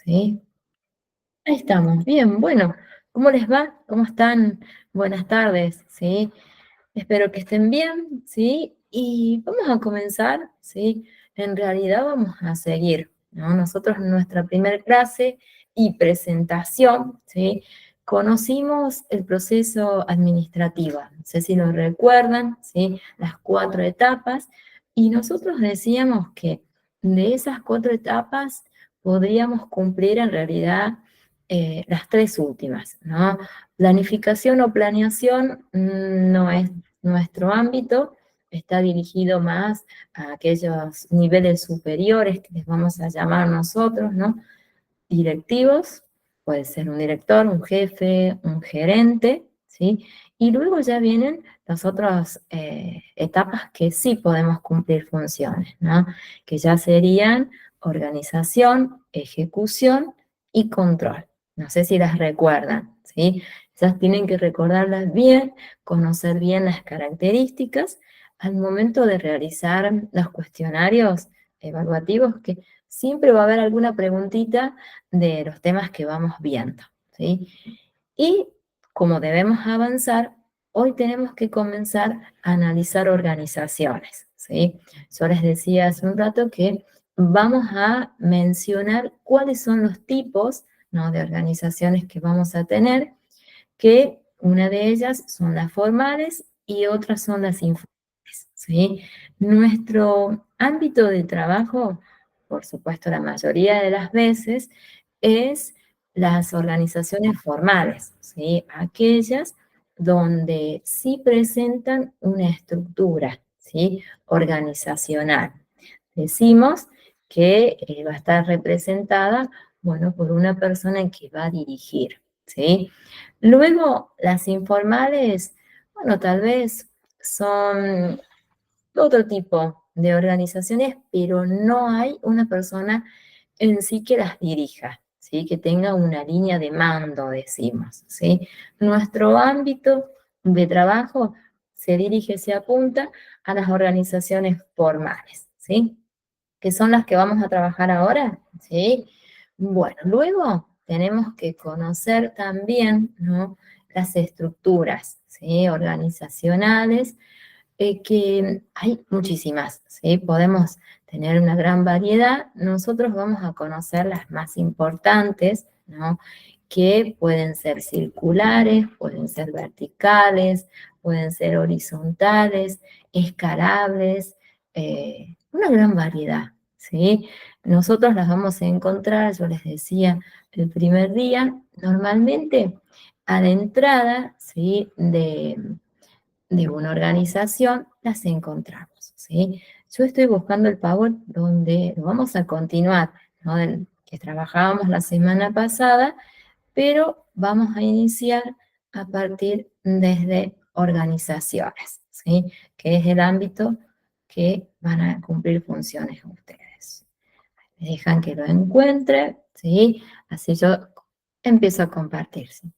¿sí? Ahí estamos. Bien, bueno, ¿cómo les va? ¿Cómo están? Buenas tardes, ¿sí? Espero que estén bien, ¿sí? Y vamos a comenzar, ¿sí? En realidad vamos a seguir, ¿no? Nosotros en nuestra primera clase y presentación, ¿sí? Conocimos el proceso administrativo, no sé si lo recuerdan, ¿sí? Las 4 etapas, y nosotros decíamos que de esas 4 etapas podríamos cumplir en realidad las 3 últimas, ¿no? Planificación o planeación no es nuestro ámbito, está dirigido más a aquellos niveles superiores que les vamos a llamar nosotros, ¿no? Directivos, puede ser un director, un jefe, un gerente, ¿sí? Y luego ya vienen las otras etapas que sí podemos cumplir funciones, ¿no? Que ya serían organización, ejecución y control. No sé si las recuerdan, ¿sí? Ya tienen que recordarlas bien, conocer bien las características al momento de realizar los cuestionarios evaluativos, que siempre va a haber alguna preguntita de los temas que vamos viendo, ¿sí? Y como debemos avanzar, hoy tenemos que comenzar a analizar organizaciones, ¿sí? Yo les decía hace un rato que vamos a mencionar cuáles son los tipos, ¿no?, de organizaciones que vamos a tener, que una de ellas son las formales y otras son las informales, ¿sí? Nuestro ámbito de trabajo, por supuesto, la mayoría de las veces, es las organizaciones formales, ¿sí? Aquellas donde sí presentan una estructura, ¿sí?, organizacional. Decimos que va a estar representada, bueno, por una persona que va a dirigir, ¿sí? Luego, las informales, bueno, tal vez son otro tipo de organizaciones, pero no hay una persona en sí que las dirija, ¿sí? Que tenga una línea de mando, decimos, ¿sí? Nuestro ámbito de trabajo se dirige, se apunta a las organizaciones formales, ¿sí? Que son las que vamos a trabajar ahora, ¿sí? Bueno, luego tenemos que conocer también, ¿no?, las estructuras, ¿sí?, organizacionales, que hay muchísimas, ¿sí? Podemos tener una gran variedad. Nosotros vamos a conocer las más importantes, ¿no?, que pueden ser circulares, pueden ser verticales, pueden ser horizontales, escalables, una gran variedad, ¿sí? Nosotros las vamos a encontrar, yo les decía, el primer día, normalmente a la entrada, ¿sí?, de una organización, las encontramos, ¿sí? Yo estoy buscando el PowerPoint donde lo vamos a continuar, ¿no?, del que trabajábamos la semana pasada, pero vamos a iniciar a partir desde organizaciones, ¿sí?, que es el ámbito que van a cumplir funciones ustedes. Me dejan que lo encuentre, ¿sí? Así yo empiezo a compartir, ¿sí?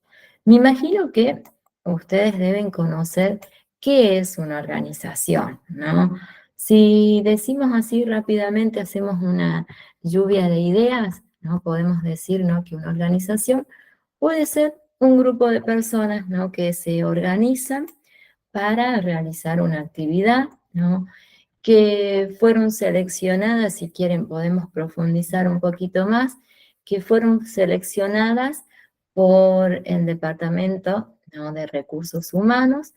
Me imagino que ustedes deben conocer qué es una organización, ¿no? Si decimos así rápidamente, hacemos una lluvia de ideas, ¿no? Podemos decir, ¿no?, que una organización puede ser un grupo de personas, ¿no?, que se organizan para realizar una actividad, ¿no?, que fueron seleccionadas, si quieren podemos profundizar un poquito más, que fueron seleccionadas por el Departamento, ¿no?, de Recursos Humanos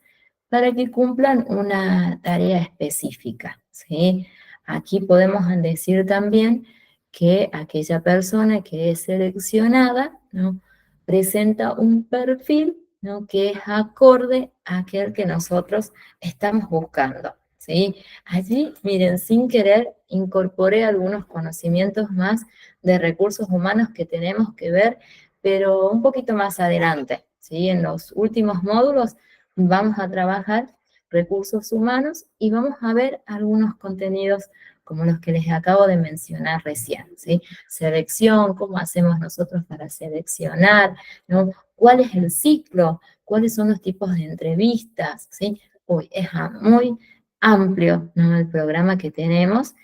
para que cumplan una tarea específica, ¿sí? Aquí podemos decir también que aquella persona que es seleccionada, ¿no?, presenta un perfil, ¿no?, que es acorde a aquel que nosotros estamos buscando, ¿sí? Allí, miren, sin querer, incorporé algunos conocimientos más de recursos humanos que tenemos que ver, pero un poquito más adelante, ¿sí? En los últimos módulos vamos a trabajar recursos humanos y vamos a ver algunos contenidos como los que les acabo de mencionar recién, ¿sí? Selección, cómo hacemos nosotros para seleccionar, ¿no? ¿Cuál es el ciclo? ¿Cuáles son los tipos de entrevistas? ¿Sí? Uy, es muy amplio, ¿no?, el programa que tenemos,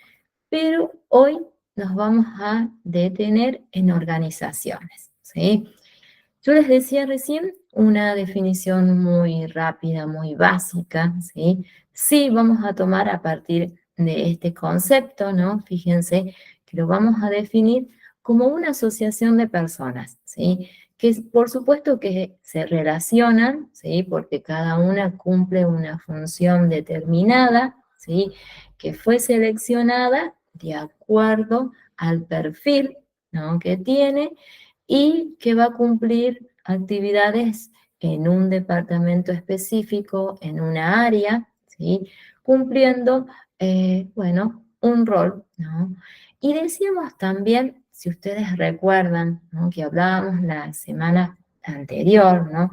pero hoy nos vamos a detener en organizaciones, ¿sí? Yo les decía recién una definición muy rápida, muy básica, ¿sí? Sí, vamos a tomar a partir de este concepto, ¿no? Fíjense que lo vamos a definir como una asociación de personas, ¿sí? Que por supuesto que se relacionan, ¿sí? Porque cada una cumple una función determinada, ¿sí? Que fue seleccionada de acuerdo al perfil, ¿no? Que tiene y que va a cumplir actividades en un departamento específico, en una área, ¿sí? Cumpliendo, bueno, un rol, ¿no? Y decíamos también, si ustedes recuerdan, ¿no? Que hablábamos la semana anterior, ¿no?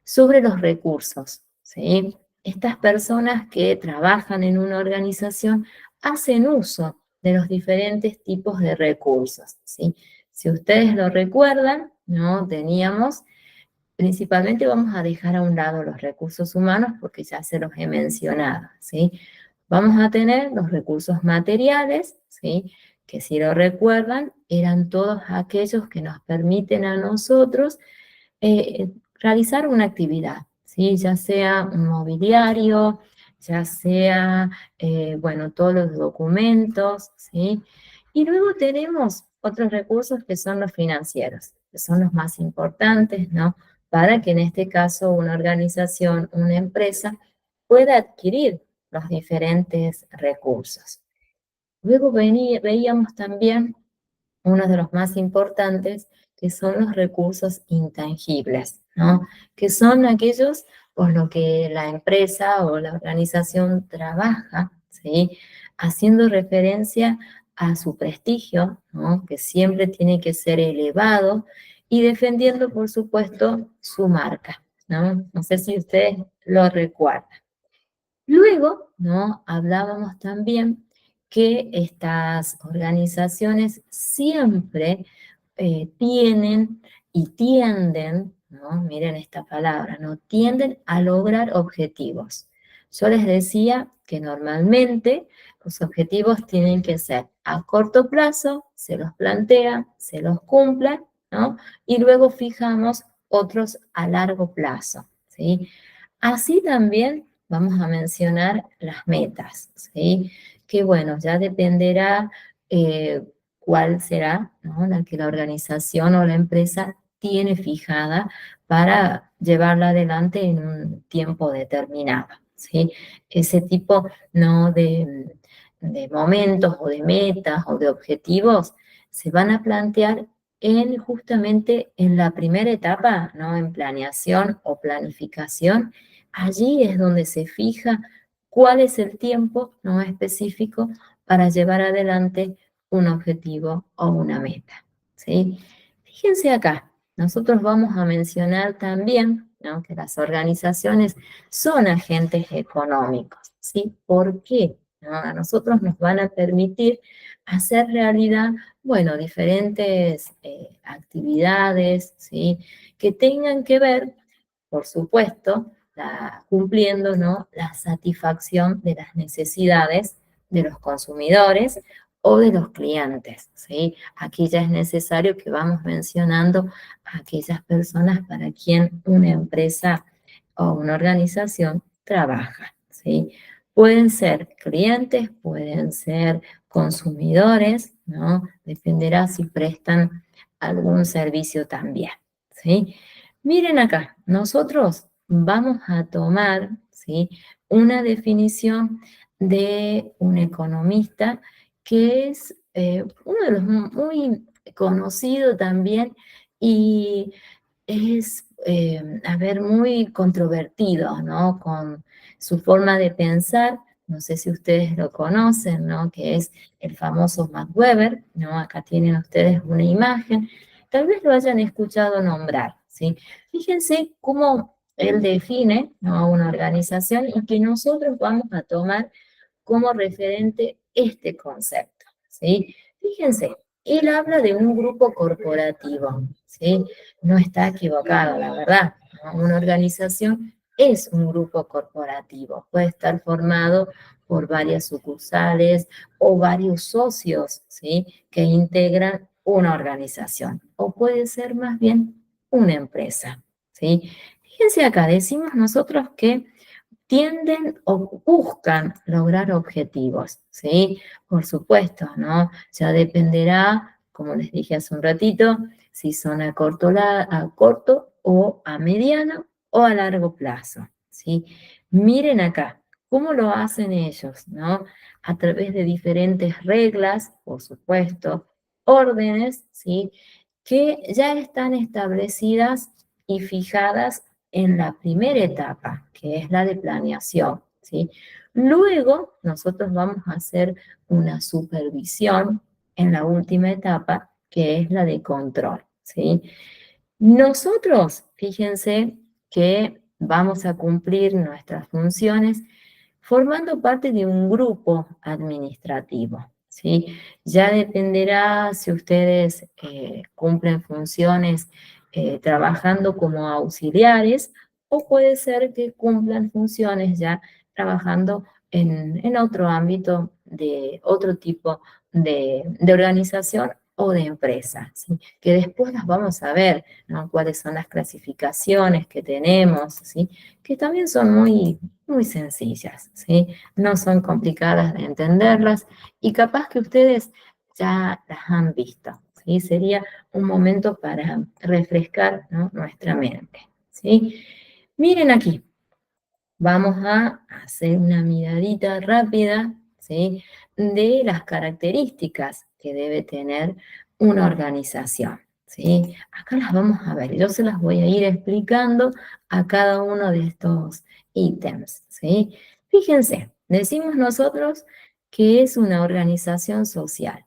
Sobre los recursos, ¿sí? Estas personas que trabajan en una organización hacen uso de los diferentes tipos de recursos, ¿sí? Si ustedes lo recuerdan, ¿no? Teníamos, principalmente vamos a dejar a un lado los recursos humanos porque ya se los he mencionado, ¿sí? Vamos a tener los recursos materiales, ¿sí? Que si lo recuerdan, eran todos aquellos que nos permiten a nosotros realizar una actividad, ¿sí? Ya sea un mobiliario, ya sea, bueno, todos los documentos, ¿sí? Y luego tenemos otros recursos que son los financieros, que son los más importantes, ¿no? Para que en este caso una organización, una empresa, pueda adquirir los diferentes recursos. Luego veíamos también uno de los más importantes, que son los recursos intangibles, ¿no? Que son aquellos por lo que la empresa o la organización trabaja, ¿sí? Haciendo referencia a su prestigio, ¿no? Que siempre tiene que ser elevado y defendiendo, por supuesto, su marca, ¿no? No sé si ustedes lo recuerdan. Luego, ¿no? Hablábamos también que estas organizaciones siempre tienen y tienden, ¿no? Miren esta palabra, ¿no? Tienden a lograr objetivos. Yo les decía que normalmente los objetivos tienen que ser a corto plazo, se los plantea, se los cumplan, ¿no? Y luego fijamos otros a largo plazo, ¿sí? Así también vamos a mencionar las metas, ¿sí? Que bueno, ya dependerá cuál será, ¿no? La que la organización o la empresa tiene fijada para llevarla adelante en un tiempo determinado, ¿sí? Ese tipo, ¿no? de momentos o de metas o de objetivos se van a plantear justamente en la primera etapa, ¿no? En planeación o planificación. Allí es donde se fija cuál es el tiempo no específico para llevar adelante un objetivo o una meta, ¿sí? Fíjense acá, nosotros vamos a mencionar también, ¿no? Que las organizaciones son agentes económicos, ¿sí? ¿Por qué? ¿No? A nosotros nos van a permitir hacer realidad, bueno, diferentes actividades, ¿sí? Que tengan que ver, por supuesto, cumpliendo, ¿no? La satisfacción de las necesidades de los consumidores o de los clientes, ¿sí? Aquí ya es necesario que vamos mencionando a aquellas personas para quien una empresa o una organización trabaja, ¿sí? Pueden ser clientes, pueden ser consumidores, ¿no? Dependerá si prestan algún servicio también, ¿sí? Miren acá, nosotros vamos a tomar, ¿sí? Una definición de un economista que es uno de los muy conocido también y es, a ver, muy controvertido, ¿no? Con su forma de pensar, no sé si ustedes lo conocen, ¿no? Que es el famoso Max Weber, ¿no? Acá tienen ustedes una imagen, tal vez lo hayan escuchado nombrar, ¿sí? Fíjense cómo él define, ¿no? Una organización y que nosotros vamos a tomar como referente este concepto, ¿sí? Fíjense, él habla de un grupo corporativo, ¿sí? No está equivocado, la verdad, ¿no? Una organización es un grupo corporativo, puede estar formado por varias sucursales o varios socios, ¿sí? Que integran una organización, o puede ser más bien una empresa, ¿sí? Fíjense acá, decimos nosotros que tienden o buscan lograr objetivos, ¿sí? Por supuesto, ¿no? Ya dependerá, como les dije hace un ratito, si son a corto o a mediano o a largo plazo, ¿sí? Miren acá, ¿cómo lo hacen ellos, no? A través de diferentes reglas, por supuesto, órdenes, ¿sí? Que ya están establecidas y fijadas en la primera etapa, que es la de planeación, ¿sí? Luego, nosotros vamos a hacer una supervisión en la última etapa, que es la de control, ¿sí? Nosotros, fíjense que vamos a cumplir nuestras funciones formando parte de un grupo administrativo, ¿sí? Ya dependerá si ustedes cumplen funciones trabajando como auxiliares o puede ser que cumplan funciones ya trabajando en otro ámbito de otro tipo de organización o de empresa, ¿sí? Que después las vamos a ver, ¿no? Cuáles son las clasificaciones que tenemos, ¿sí? Que también son muy sencillas, ¿sí? No son complicadas de entenderlas y capaz que ustedes ya las han visto, ¿sí? Sería un momento para refrescar, ¿no? Nuestra mente, ¿sí? Miren aquí, vamos a hacer una miradita rápida, ¿sí? De las características que debe tener una organización, ¿sí? Acá las vamos a ver, yo se las voy a ir explicando a cada uno de estos ítems, ¿sí? Fíjense, decimos nosotros que es una organización social,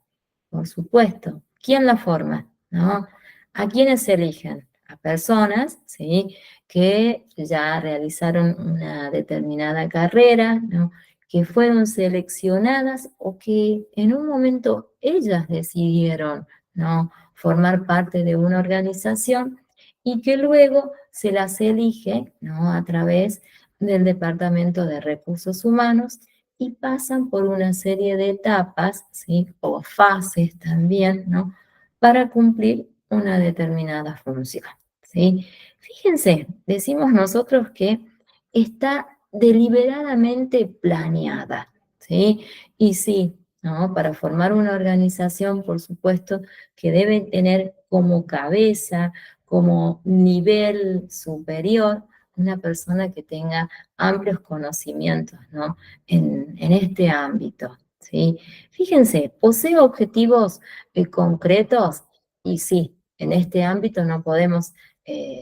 por supuesto. ¿Quién la forma? ¿No? ¿A quiénes se eligen? A personas, ¿sí? Que ya realizaron una determinada carrera, ¿no? Que fueron seleccionadas o que en un momento ellas decidieron, ¿no? Formar parte de una organización y que luego se las elige, ¿no? A través del Departamento de Recursos Humanos y pasan por una serie de etapas, ¿sí? O fases también, ¿no? Para cumplir una determinada función, ¿sí? Fíjense, decimos nosotros que está deliberadamente planeada, ¿sí? Y sí, ¿no? Para formar una organización, por supuesto, que debe tener como cabeza, como nivel superior, una persona que tenga amplios conocimientos, ¿no? En este ámbito, ¿sí? Fíjense, posee objetivos concretos y sí, en este ámbito no podemos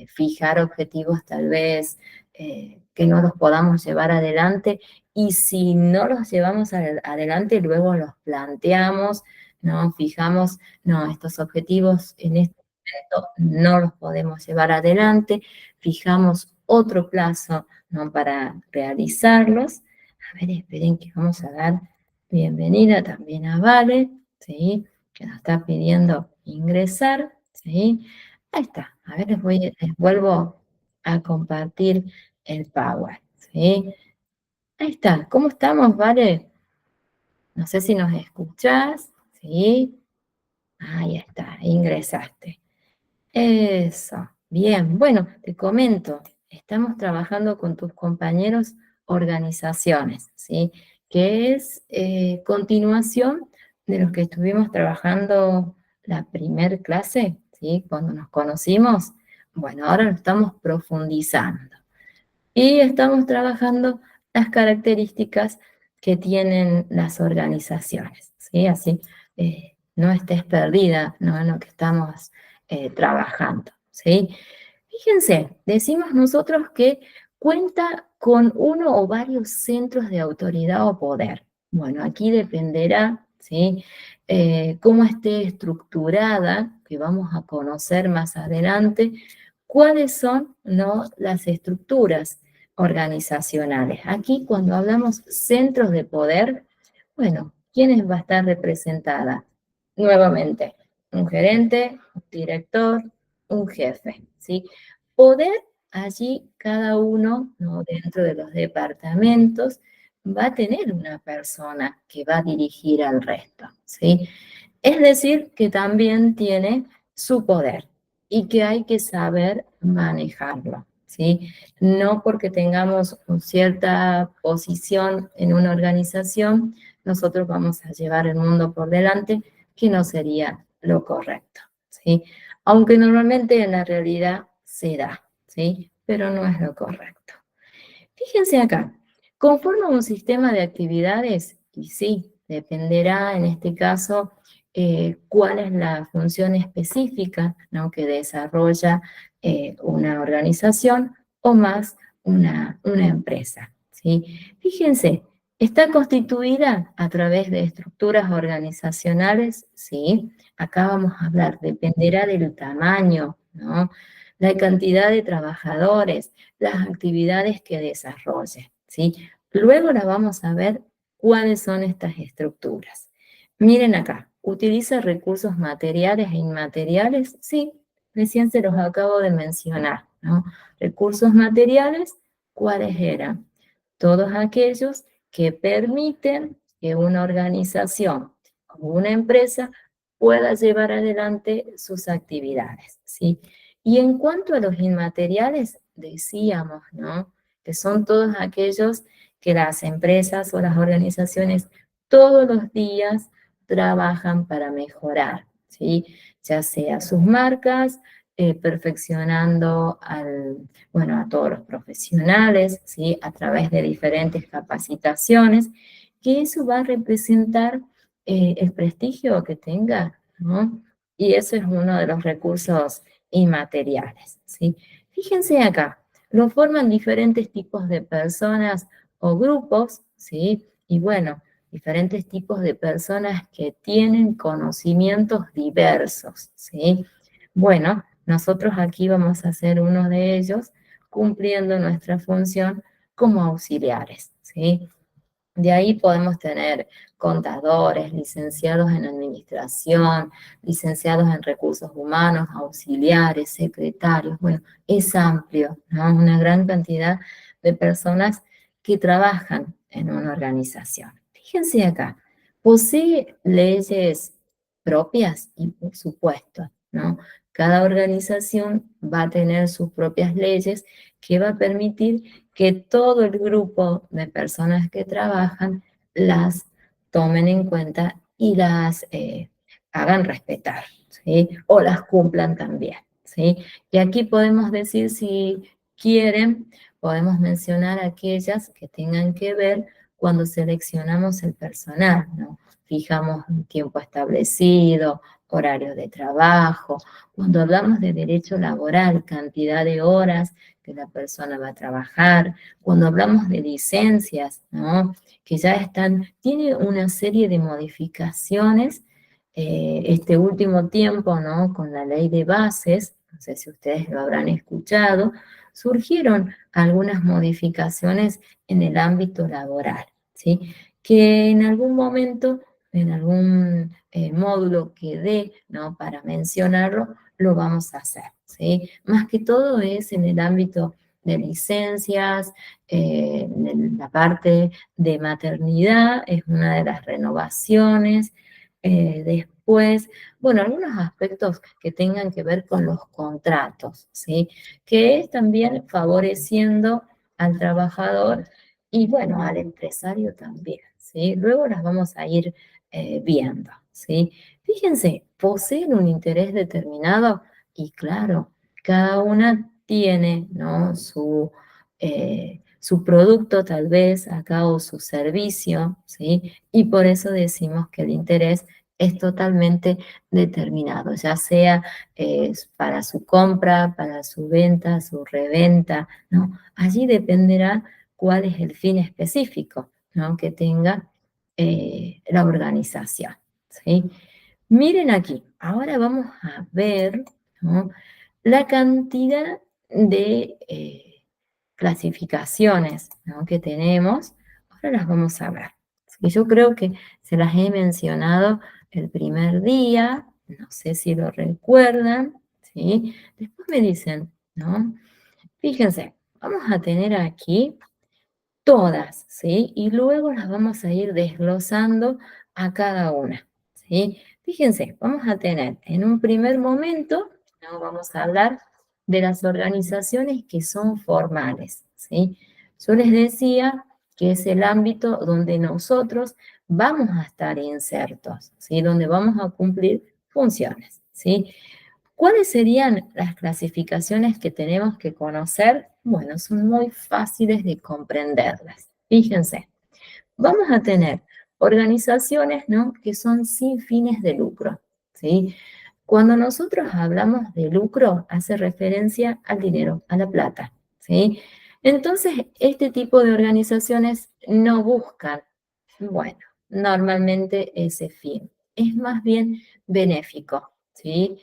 fijar objetivos tal vez que no los podamos llevar adelante y si no los llevamos adelante, luego los planteamos, ¿no? Fijamos, no, estos objetivos en este momento no los podemos llevar adelante, fijamos otro plazo, ¿no? Para realizarlos. A ver, esperen que vamos a dar bienvenida también a Vale, ¿sí? Que nos está pidiendo ingresar, ¿sí? Ahí está. A ver, les vuelvo a compartir el Power, ¿sí? Ahí está. ¿Cómo estamos, Vale? No sé si nos escuchás, ¿sí? Ahí está, ingresaste. Eso, bien. Bueno, te comento, estamos trabajando con tus compañeros organizaciones, ¿sí? Que es continuación de los que estuvimos trabajando la primer clase, ¿sí? Cuando nos conocimos. Bueno, ahora lo estamos profundizando. Y estamos trabajando las características que tienen las organizaciones, ¿sí? Así no estés perdida, ¿no? En lo que estamos trabajando, ¿sí? Fíjense, decimos nosotros que cuenta con uno o varios centros de autoridad o poder. Bueno, aquí dependerá, ¿sí? Cómo esté estructurada, que vamos a conocer más adelante, cuáles son, ¿no? Las estructuras organizacionales. Aquí cuando hablamos centros de poder, bueno, ¿quiénes va a estar representada? Nuevamente, un gerente, un director, un jefe, ¿sí? Poder allí cada uno, ¿no? Dentro de los departamentos va a tener una persona que va a dirigir al resto, ¿sí? Es decir, que también tiene su poder y que hay que saber manejarlo, ¿sí? No porque tengamos cierta posición en una organización, nosotros vamos a llevar el mundo por delante, que no sería lo correcto, ¿sí? Aunque normalmente en la realidad se da, ¿sí? Pero no es lo correcto. Fíjense acá, conforma un sistema de actividades y sí, dependerá en este caso cuál es la función específica, ¿no? Que desarrolla una organización o más una empresa, ¿sí? Fíjense, está constituida a través de estructuras organizacionales, ¿sí? Acá vamos a hablar, dependerá del tamaño, ¿no? La cantidad de trabajadores, las actividades que desarrolle, ¿sí? Luego la vamos a ver cuáles son estas estructuras. Miren acá, ¿utiliza recursos materiales e inmateriales? Sí, recién se los acabo de mencionar, ¿no? Recursos materiales, ¿cuáles eran? Todos aquellos que permiten que una organización o una empresa pueda llevar adelante sus actividades, ¿sí? Y en cuanto a los inmateriales, decíamos, ¿no? Que son todos aquellos que las empresas o las organizaciones todos los días trabajan para mejorar, ¿sí? Ya sea sus marcas, perfeccionando bueno, a todos los profesionales, ¿sí? A través de diferentes capacitaciones, que eso va a representar el prestigio que tenga, ¿no? Y eso es uno de los recursos inmateriales, ¿sí? Fíjense acá, lo forman diferentes tipos de personas o grupos, ¿sí? Y bueno, diferentes tipos de personas que tienen conocimientos diversos, ¿sí? Bueno, nosotros aquí vamos a ser uno de ellos cumpliendo nuestra función como auxiliares, ¿sí? De ahí podemos tener contadores, licenciados en administración, licenciados en recursos humanos, auxiliares, secretarios. Bueno, es amplio, ¿no? Una gran cantidad de personas que trabajan en una organización. Fíjense acá, posee leyes propias y por supuesto, ¿no? Cada organización va a tener sus propias leyes que va a permitir que todo el grupo de personas que trabajan las tomen en cuenta y las hagan respetar, ¿sí? O las cumplan también, ¿sí? Y aquí podemos decir, si quieren, podemos mencionar aquellas que tengan que ver cuando seleccionamos el personal, ¿no? Fijamos un tiempo establecido, horario de trabajo, cuando hablamos de derecho laboral, cantidad de horas que la persona va a trabajar, cuando hablamos de licencias, ¿no? Que ya están, tiene una serie de modificaciones, este último tiempo, ¿no? Con la ley de bases, no sé si ustedes lo habrán escuchado, surgieron algunas modificaciones en el ámbito laboral, ¿sí? Que en algún momento, en algún módulo que dé, ¿no? Para mencionarlo, lo vamos a hacer, ¿sí? Más que todo es en el ámbito de licencias, en la parte de maternidad, es una de las renovaciones. Después, bueno, algunos aspectos que tengan que ver con los contratos, ¿sí? Que es también favoreciendo al trabajador y, bueno, al empresario también, ¿sí? Luego las vamos a ir viendo, ¿sí? Fíjense, poseen un interés determinado y claro, cada una tiene, ¿no? Su producto tal vez acá o su servicio, ¿sí? Y por eso decimos que el interés es totalmente determinado, ya sea para su compra, para su venta, su reventa, ¿no? Allí dependerá cuál es el fin específico, ¿no? Que tenga la organización, ¿sí? Miren aquí, ahora vamos a ver, ¿no? La cantidad de clasificaciones, ¿no? Que tenemos. Ahora las vamos a ver. Sí, yo creo que se las he mencionado el primer día, no sé si lo recuerdan, ¿sí? Después me dicen, ¿no? Fíjense, vamos a tener aquí todas, ¿sí? Y luego las vamos a ir desglosando a cada una, ¿sí? Fíjense, vamos a tener en un primer momento, ¿no? Vamos a hablar de las organizaciones que son formales, ¿sí? Yo les decía que es el ámbito donde nosotros vamos a estar insertos, ¿sí? Donde vamos a cumplir funciones, ¿sí? ¿Cuáles serían las clasificaciones que tenemos que conocer? Bueno, son muy fáciles de comprenderlas. Fíjense, vamos a tener organizaciones, ¿no? Que son sin fines de lucro, ¿sí? Cuando nosotros hablamos de lucro, hace referencia al dinero, a la plata, ¿sí? Entonces, este tipo de organizaciones no buscan, bueno, normalmente ese fin. Es más bien benéfico, ¿sí?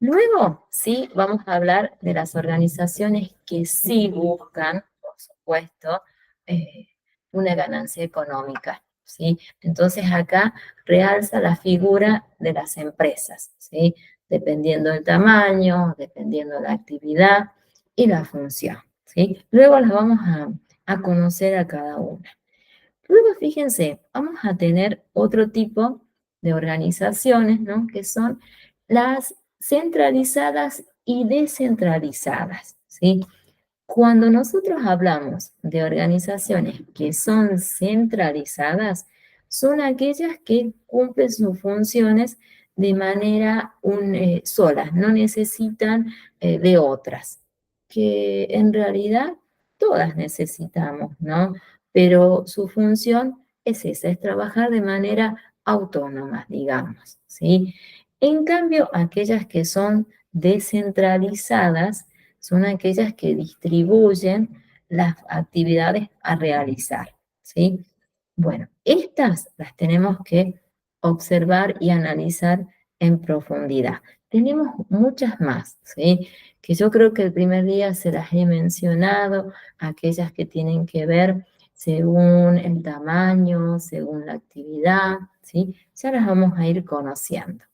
Luego, sí, vamos a hablar de las organizaciones que sí buscan, por supuesto, eh, una ganancia económica, ¿sí? Entonces acá realza la figura de las empresas, ¿sí? Dependiendo del tamaño, dependiendo de la actividad y la función, ¿sí? Luego las vamos a conocer a cada una. Luego, fíjense, vamos a tener otro tipo de organizaciones, ¿no? Que son las centralizadas y descentralizadas, ¿sí? Cuando nosotros hablamos de organizaciones que son centralizadas, son aquellas que cumplen sus funciones de manera solas, no necesitan de otras, que en realidad todas necesitamos, ¿no? Pero su función es esa, es trabajar de manera autónoma, digamos, ¿sí? En cambio, aquellas que son descentralizadas, son aquellas que distribuyen las actividades a realizar, ¿sí? Bueno, estas las tenemos que observar y analizar en profundidad. Tenemos muchas más, ¿sí? Que yo creo que el primer día se las he mencionado, aquellas que tienen que ver según el tamaño, según la actividad, ¿sí? Ya las vamos a ir conociendo.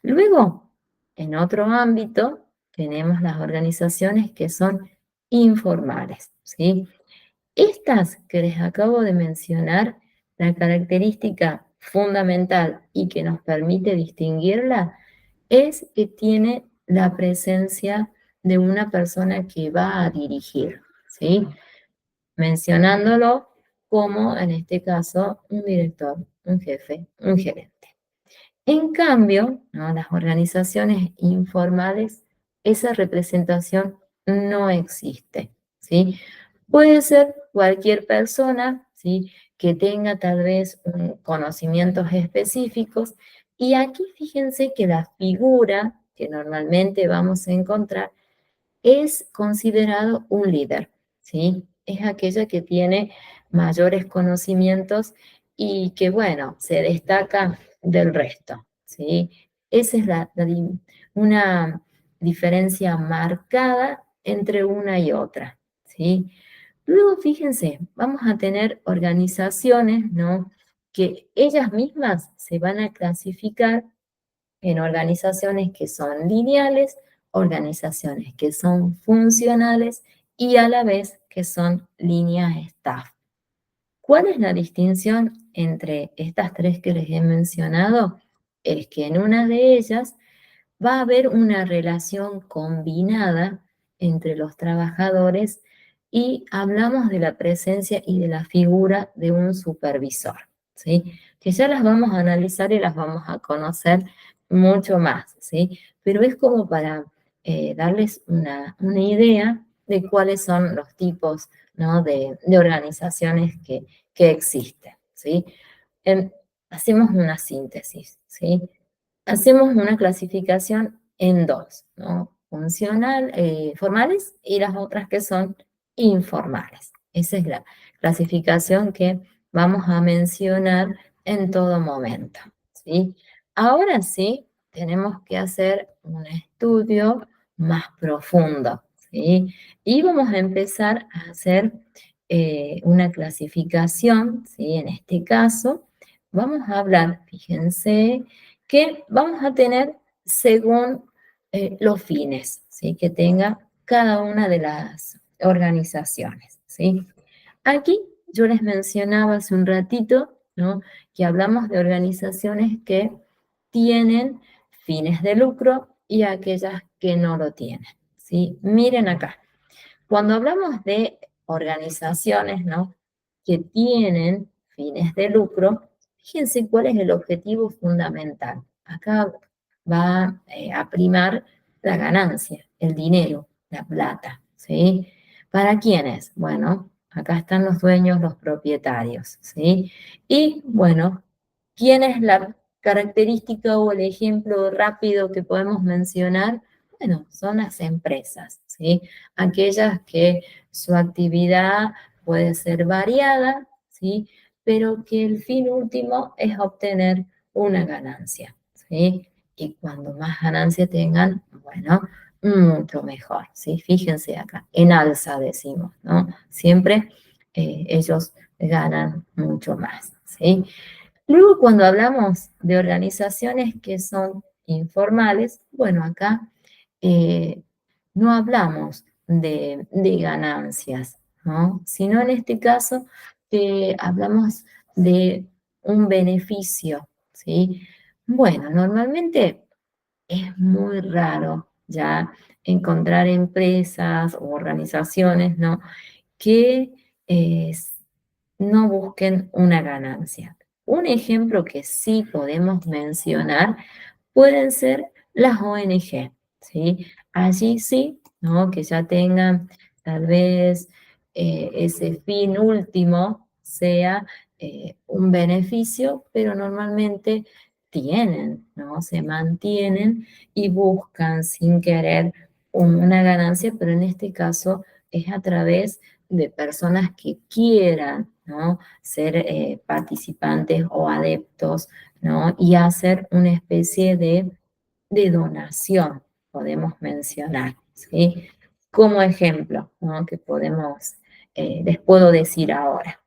Luego, en otro ámbito, tenemos las organizaciones que son informales, ¿sí? Estas que les acabo de mencionar, la característica fundamental y que nos permite distinguirla es que tiene la presencia de una persona que va a dirigir, ¿sí? Mencionándolo como, en este caso, un director, un jefe, un gerente. En cambio, ¿no? Las organizaciones informales, esa representación no existe, ¿sí? Puede ser cualquier persona, ¿sí? Que tenga tal vez conocimientos específicos. Y aquí fíjense que la figura que normalmente vamos a encontrar es considerado un líder, ¿sí? Es aquella que tiene mayores conocimientos y que, bueno, se destaca del resto, ¿sí? Esa es una diferencia marcada entre una y otra, ¿sí? Luego, fíjense, vamos a tener organizaciones, ¿no? Que ellas mismas se van a clasificar en organizaciones que son lineales, organizaciones que son funcionales y a la vez que son líneas staff. ¿Cuál es la distinción entre estas tres que les he mencionado? Es que en una de ellas va a haber una relación combinada entre los trabajadores y hablamos de la presencia y de la figura de un supervisor, ¿sí? Que ya las vamos a analizar y las vamos a conocer mucho más, ¿sí? Pero es como para darles una idea de cuáles son los tipos, ¿no? de organizaciones que existen, ¿sí? Em, hacemos una síntesis, ¿sí? Hacemos una clasificación en dos, ¿no? Formales y las otras que son informales. Esa es la clasificación que vamos a mencionar en todo momento, ¿sí? Ahora sí, tenemos que hacer un estudio más profundo, ¿sí? Y vamos a empezar a hacer una clasificación, ¿sí? En este caso, vamos a hablar, fíjense, que vamos a tener según los fines, ¿sí? Que tenga cada una de las organizaciones, ¿sí? Aquí yo les mencionaba hace un ratito, ¿no? Que hablamos de organizaciones que tienen fines de lucro y aquellas que no lo tienen, ¿sí? Miren acá, cuando hablamos de organizaciones, ¿no? Que tienen fines de lucro, fíjense cuál es el objetivo fundamental. Acá va a primar la ganancia, el dinero, la plata, ¿sí? ¿Para quiénes? Bueno, acá están los dueños, los propietarios, ¿sí? Y bueno, ¿quién es la característica o el ejemplo rápido que podemos mencionar? Bueno, son las empresas, ¿sí? Aquellas que su actividad puede ser variada, ¿sí? Pero que el fin último es obtener una ganancia, ¿sí? Y cuando más ganancia tengan, bueno, mucho mejor, ¿sí? Fíjense acá, en alza decimos, ¿no? Siempre ellos ganan mucho más, ¿sí? Luego, cuando hablamos de organizaciones que son informales, bueno, acá eh, no hablamos de ganancias, ¿no? Sino en este caso hablamos de un beneficio, ¿sí? Bueno, normalmente es muy raro ya encontrar empresas o organizaciones, ¿no? Que eh, no busquen una ganancia. Un ejemplo que sí podemos mencionar pueden ser las ONG, ¿sí? Allí sí, ¿no? Que ya tengan tal vez ese fin último sea un beneficio, pero normalmente tienen, ¿no? Se mantienen y buscan sin querer una ganancia, pero en este caso es a través de personas que quieran, ¿no? Ser participantes o adeptos, ¿no? Y hacer una especie de donación, podemos mencionar, ¿sí? Como ejemplo, ¿no? Que podemos, les puedo decir ahora.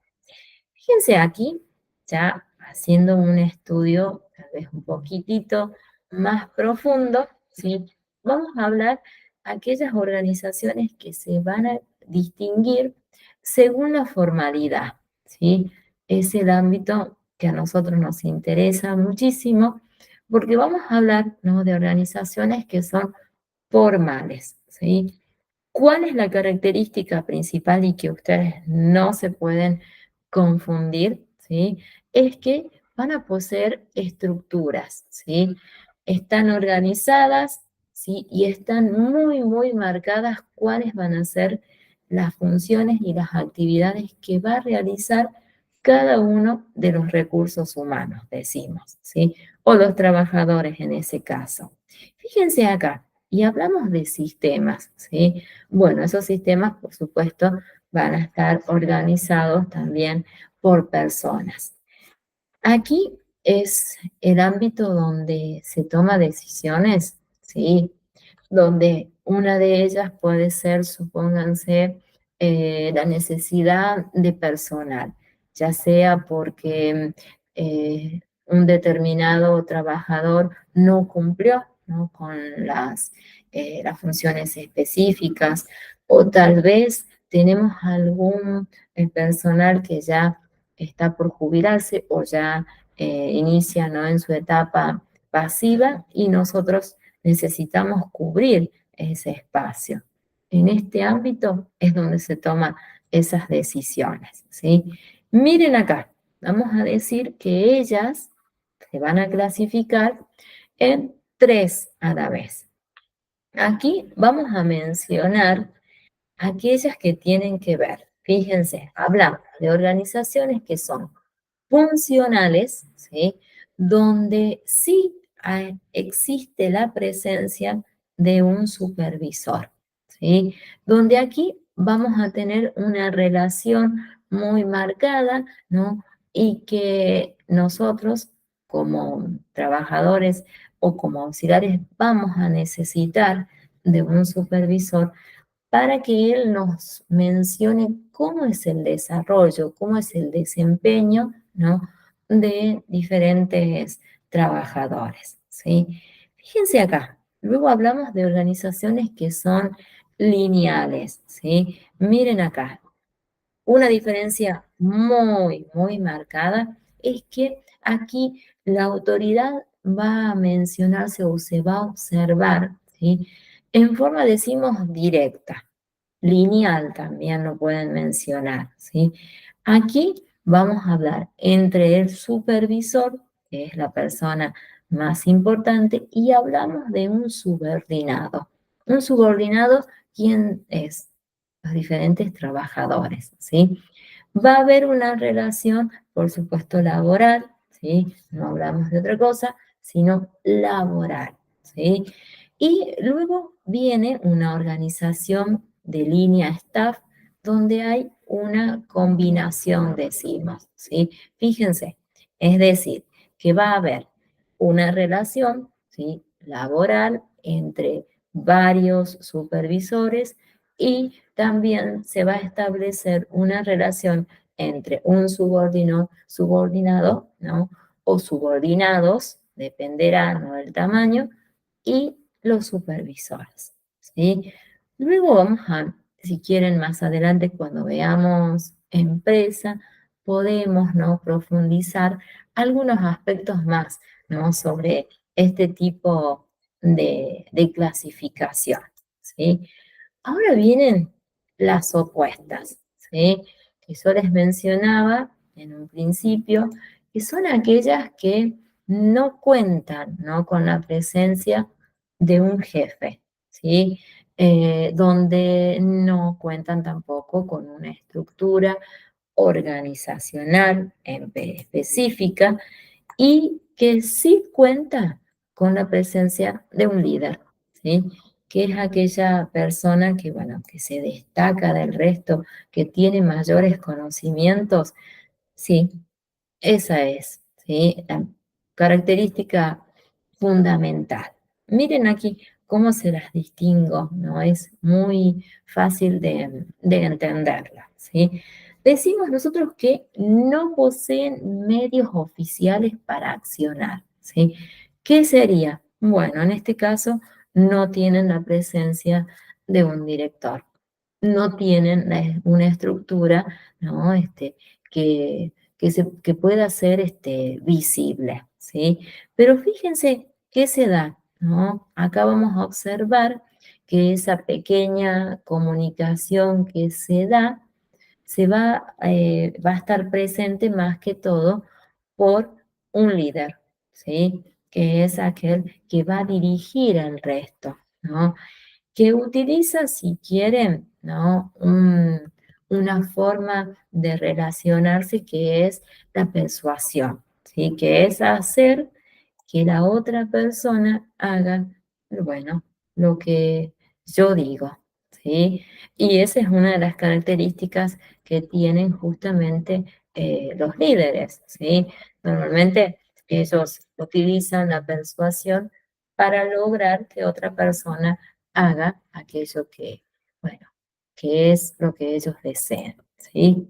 Fíjense aquí, ya haciendo un estudio tal vez un poquitito más profundo, ¿sí? Vamos a hablar aquellas organizaciones que se van a distinguir según la formalidad, ¿sí? Es el ámbito que a nosotros nos interesa muchísimo porque vamos a hablar, ¿no? De organizaciones que son formales, ¿sí? ¿Cuál es la característica principal y que ustedes no se pueden confundir? ¿Sí? Es que van a poseer estructuras, ¿sí? Están organizadas, ¿sí? Y están muy, muy marcadas cuáles van a ser las funciones y las actividades que va a realizar cada uno de los recursos humanos, decimos, ¿sí? O los trabajadores en ese caso. Fíjense acá, y hablamos de sistemas, ¿sí? Bueno, esos sistemas, por supuesto, van a estar organizados también por personas. Aquí es el ámbito donde se toma decisiones, ¿sí? Donde una de ellas puede ser, supónganse, la necesidad de personal, ya sea porque un determinado trabajador no cumplió, ¿no? Con las funciones específicas, o tal vez tenemos algún personal que ya está por jubilarse o ya inicia, ¿no? En su etapa pasiva y nosotros necesitamos cubrir ese espacio. En este ámbito es donde se toman esas decisiones, ¿sí? Miren acá, vamos a decir que ellas se van a clasificar en tres a la vez. Aquí vamos a mencionar aquellas que tienen que ver. Fíjense, hablamos de organizaciones que son funcionales, ¿sí? Donde sí existe la presencia de un supervisor, ¿sí? Donde aquí vamos a tener una relación muy marcada, ¿no? Y que nosotros como trabajadores o como auxiliares vamos a necesitar de un supervisor para que él nos mencione cómo es el desarrollo, cómo es el desempeño, ¿no? De diferentes trabajadores, ¿sí? Fíjense acá, luego hablamos de organizaciones que son lineales, ¿sí? Miren acá, una diferencia muy, muy marcada es que aquí la autoridad va a mencionarse o se va a observar, ¿sí? En forma, decimos, directa. Lineal también lo pueden mencionar, ¿sí? Aquí vamos a hablar entre el supervisor, que es la persona más importante, y hablamos de un subordinado. Un subordinado, ¿quién es? Los diferentes trabajadores, ¿sí? Va a haber una relación, por supuesto, laboral, ¿sí? No hablamos de otra cosa, sino laboral, ¿sí? Y luego viene una organización de línea staff donde hay una combinación de signos, ¿sí? Fíjense, es decir, que va a haber una relación, ¿sí? Laboral entre varios supervisores y también se va a establecer una relación entre un subordinado, ¿no? O subordinados, dependerá, ¿no?, del tamaño, y los supervisores, ¿sí? Luego vamos a, si quieren más adelante, cuando veamos empresa, podemos, ¿no?, profundizar algunos aspectos más, ¿no?, sobre este tipo de clasificación, ¿sí? Ahora vienen las opuestas, ¿sí? Que yo les mencionaba en un principio, que son aquellas que no cuentan, ¿no?, con la presencia de un jefe, ¿sí? Donde no cuentan tampoco con una estructura organizacional específica y que sí cuenta con la presencia de un líder, ¿sí? Que es aquella persona que, bueno, que se destaca del resto, que tiene mayores conocimientos, sí, esa es, ¿sí?, la característica fundamental. Miren aquí cómo se las distingo, ¿no? Es muy fácil de entenderla, ¿sí? Decimos nosotros que no poseen medios oficiales para accionar, ¿sí? ¿Qué sería? Bueno, en este caso no tienen la presencia de un director, no tienen una estructura, ¿no?, que pueda ser visible, ¿sí? Pero fíjense qué se da, ¿no? Acá vamos a observar que esa pequeña comunicación que se da va a estar presente más que todo por un líder, ¿sí? Que es aquel que va a dirigir al resto, ¿no? Que utiliza, si quieren, ¿no?, una forma de relacionarse que es la persuasión, ¿sí? Que es hacer que la otra persona haga, bueno, lo que yo digo, ¿sí? Y esa es una de las características que tienen justamente los líderes, ¿sí? Normalmente ellos utilizan la persuasión para lograr que otra persona haga aquello que, bueno, que es lo que ellos deseen, ¿sí?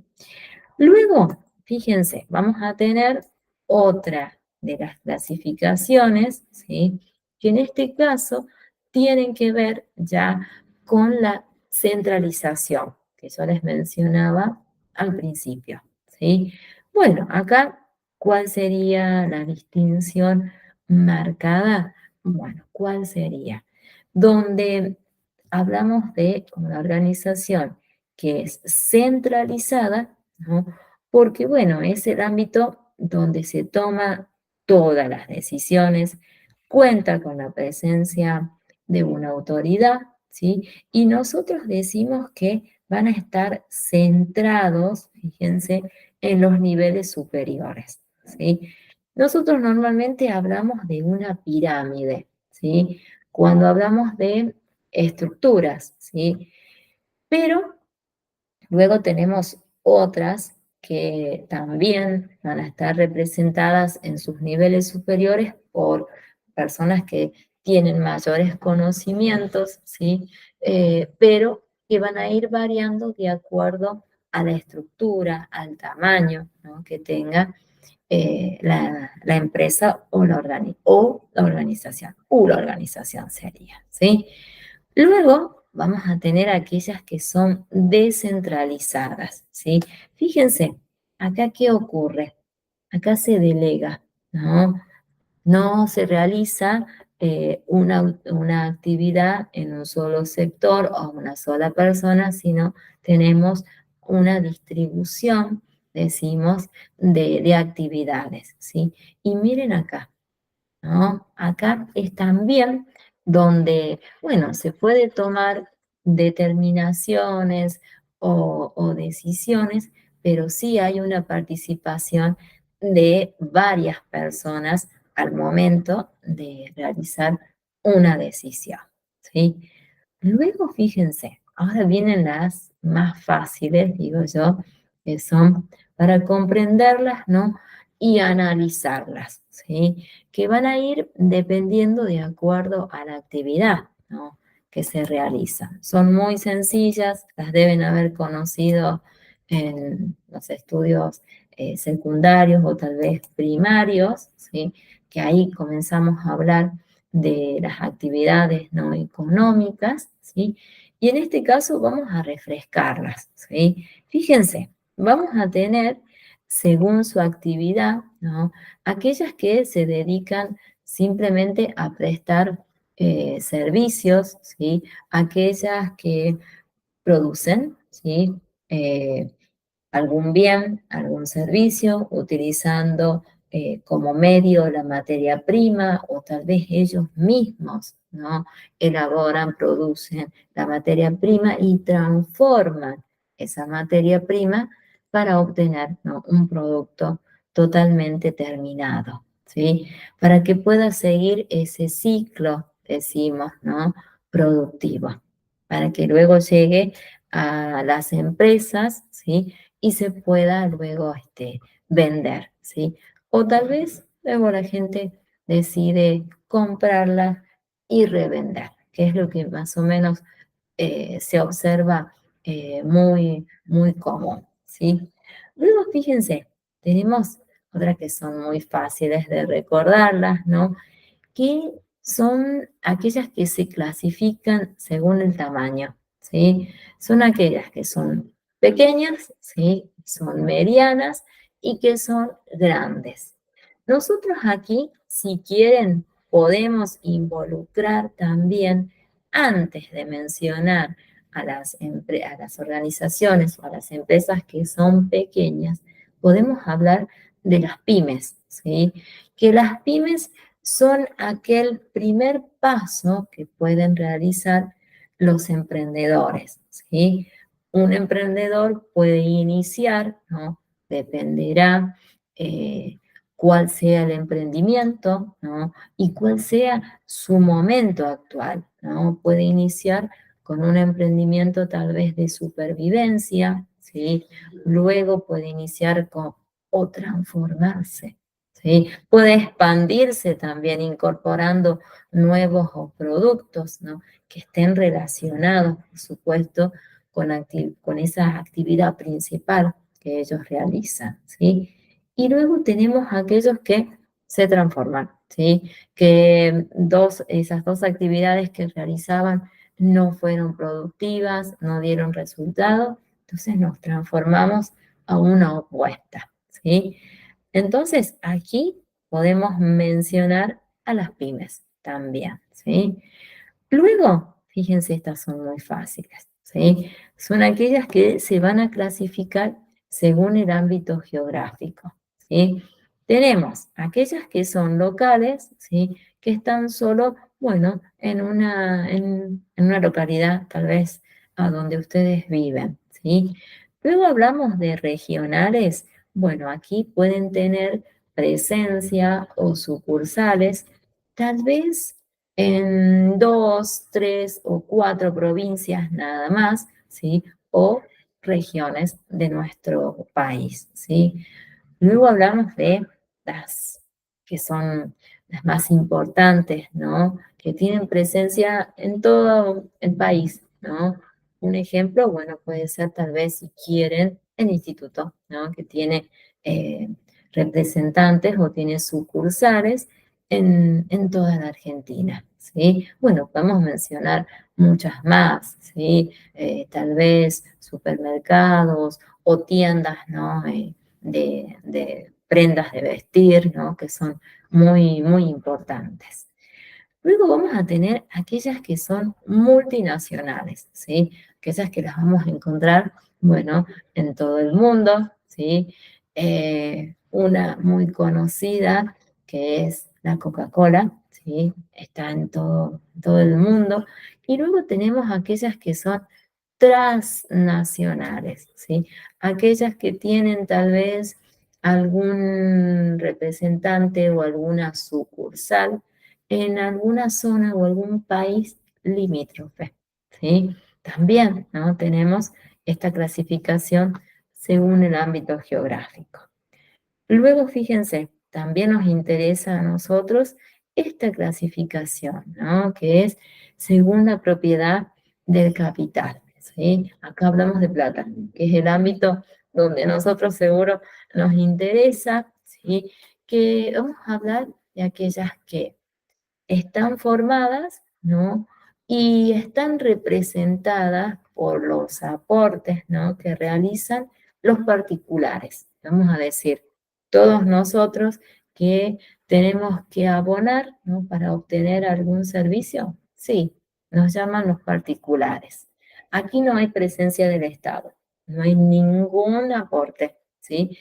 Luego, fíjense, vamos a tener otra de las clasificaciones, ¿sí?, que en este caso tienen que ver ya con la centralización, que yo les mencionaba al principio, ¿sí? Bueno, acá, ¿cuál sería la distinción marcada? Bueno, ¿cuál sería? Donde hablamos de una organización que es centralizada, ¿no? Porque, bueno, es el ámbito donde se toman todas las decisiones, cuenta con la presencia de una autoridad, ¿sí? Y nosotros decimos que van a estar centrados, fíjense, en los niveles superiores, ¿sí? Nosotros normalmente hablamos de una pirámide, ¿sí? Cuando hablamos de estructuras, ¿sí? Pero luego tenemos otras que también van a estar representadas en sus niveles superiores por personas que tienen mayores conocimientos, ¿sí? Pero que van a ir variando de acuerdo a la estructura, al tamaño, ¿no?, que tenga la empresa o la organización sería, ¿sí? Luego vamos a tener aquellas que son descentralizadas, ¿sí? Fíjense, acá qué ocurre, acá se delega, ¿no? No se realiza una actividad en un solo sector o una sola persona, sino tenemos una distribución, decimos, de actividades, ¿sí? Y miren acá, ¿no? Acá es también donde, bueno, se puede tomar determinaciones o decisiones, pero sí hay una participación de varias personas al momento de realizar una decisión, ¿sí? Luego, fíjense, ahora vienen las más fáciles, digo yo, que son para comprenderlas, ¿no? Y analizarlas, ¿sí? Que van a ir dependiendo de acuerdo a la actividad, ¿no? Que se realiza. Son muy sencillas, las deben haber conocido en los estudios secundarios o tal vez primarios, ¿sí? Que ahí comenzamos a hablar de las actividades no económicas, ¿sí? Y en este caso vamos a refrescarlas, ¿sí? Fíjense, vamos a tener, según su actividad, ¿no? Aquellas que se dedican simplemente a prestar servicios, ¿sí? Aquellas que producen, ¿sí? Eh, algún bien, algún servicio, utilizando como medio la materia prima o tal vez ellos mismos, ¿no? Elaboran, producen la materia prima y transforman esa materia prima para obtener, ¿no? Un producto totalmente terminado, ¿sí? Para que pueda seguir ese ciclo, decimos, ¿no? Productivo, para que luego llegue a las empresas, ¿sí? Y se pueda luego vender, ¿sí? O tal vez luego la gente decide comprarla y revender, que es lo que más o menos se observa muy común, ¿sí? Luego, fíjense, tenemos otras que son muy fáciles de recordarlas, ¿no? Que son aquellas que se clasifican según el tamaño, ¿sí? Son aquellas que son pequeñas, ¿sí? Son medianas y que son grandes. Nosotros aquí, si quieren, podemos involucrar también, antes de mencionar a las organizaciones o a las empresas que son pequeñas, podemos hablar de las pymes, ¿sí? Que las pymes son aquel primer paso que pueden realizar los emprendedores, ¿sí? Un emprendedor puede iniciar, ¿no? Dependerá cuál sea el emprendimiento, ¿no? Y cuál sea su momento actual, ¿no? Puede iniciar con un emprendimiento tal vez de supervivencia, ¿sí? Luego puede iniciar con o transformarse, ¿sí? Puede expandirse también incorporando nuevos productos, ¿no? Que estén relacionados, por supuesto, con esa actividad principal que ellos realizan, ¿sí? Y luego tenemos aquellos que se transforman, ¿sí? Que esas dos actividades que realizaban no fueron productivas, no dieron resultado, entonces nos transformamos a una opuesta, ¿sí? Entonces, aquí podemos mencionar a las pymes también, ¿sí? Luego, fíjense, estas son muy fáciles, ¿sí? Son aquellas que se van a clasificar según el ámbito geográfico, ¿sí? Tenemos aquellas que son locales, ¿sí? Que están solo, bueno, en una localidad tal vez a donde ustedes viven, ¿sí? Luego hablamos de regionales. Bueno, aquí pueden tener presencia o sucursales, tal vez en dos, tres o cuatro provincias nada más, ¿sí? O regiones de nuestro país, ¿sí? Luego hablamos de las que son las más importantes, ¿no? Que tienen presencia en todo el país, ¿no? Un ejemplo, bueno, puede ser tal vez, si quieren, el instituto, ¿no? Que tiene eh, representantes o tiene sucursales en toda la Argentina, ¿sí? Bueno, podemos mencionar muchas más, ¿sí? Tal vez supermercados o tiendas, ¿no? De prendas de vestir, ¿no? Que son muy, muy importantes. Luego vamos a tener aquellas que son multinacionales, ¿sí? Aquellas que las vamos a encontrar, bueno, en todo el mundo, ¿sí? Una muy conocida que es la Coca-Cola, ¿sí? Está en todo el mundo. Y luego tenemos aquellas que son transnacionales, ¿sí? Aquellas que tienen tal vez algún representante o alguna sucursal en alguna zona o algún país limítrofe, ¿sí? También, ¿no? Tenemos esta clasificación según el ámbito geográfico. Luego, fíjense, también nos interesa a nosotros esta clasificación, ¿no? Que es según la propiedad del capital, ¿sí? Acá hablamos de plata, que es el ámbito donde a nosotros seguro nos interesa, ¿sí? Que vamos a hablar de aquellas que están formadas, ¿no? Y están representadas por los aportes, ¿no? Que realizan los particulares. Vamos a decir, todos nosotros que tenemos que abonar, ¿no? Para obtener algún servicio, sí, nos llaman los particulares. Aquí no hay presencia del Estado, no hay ningún aporte, ¿sí?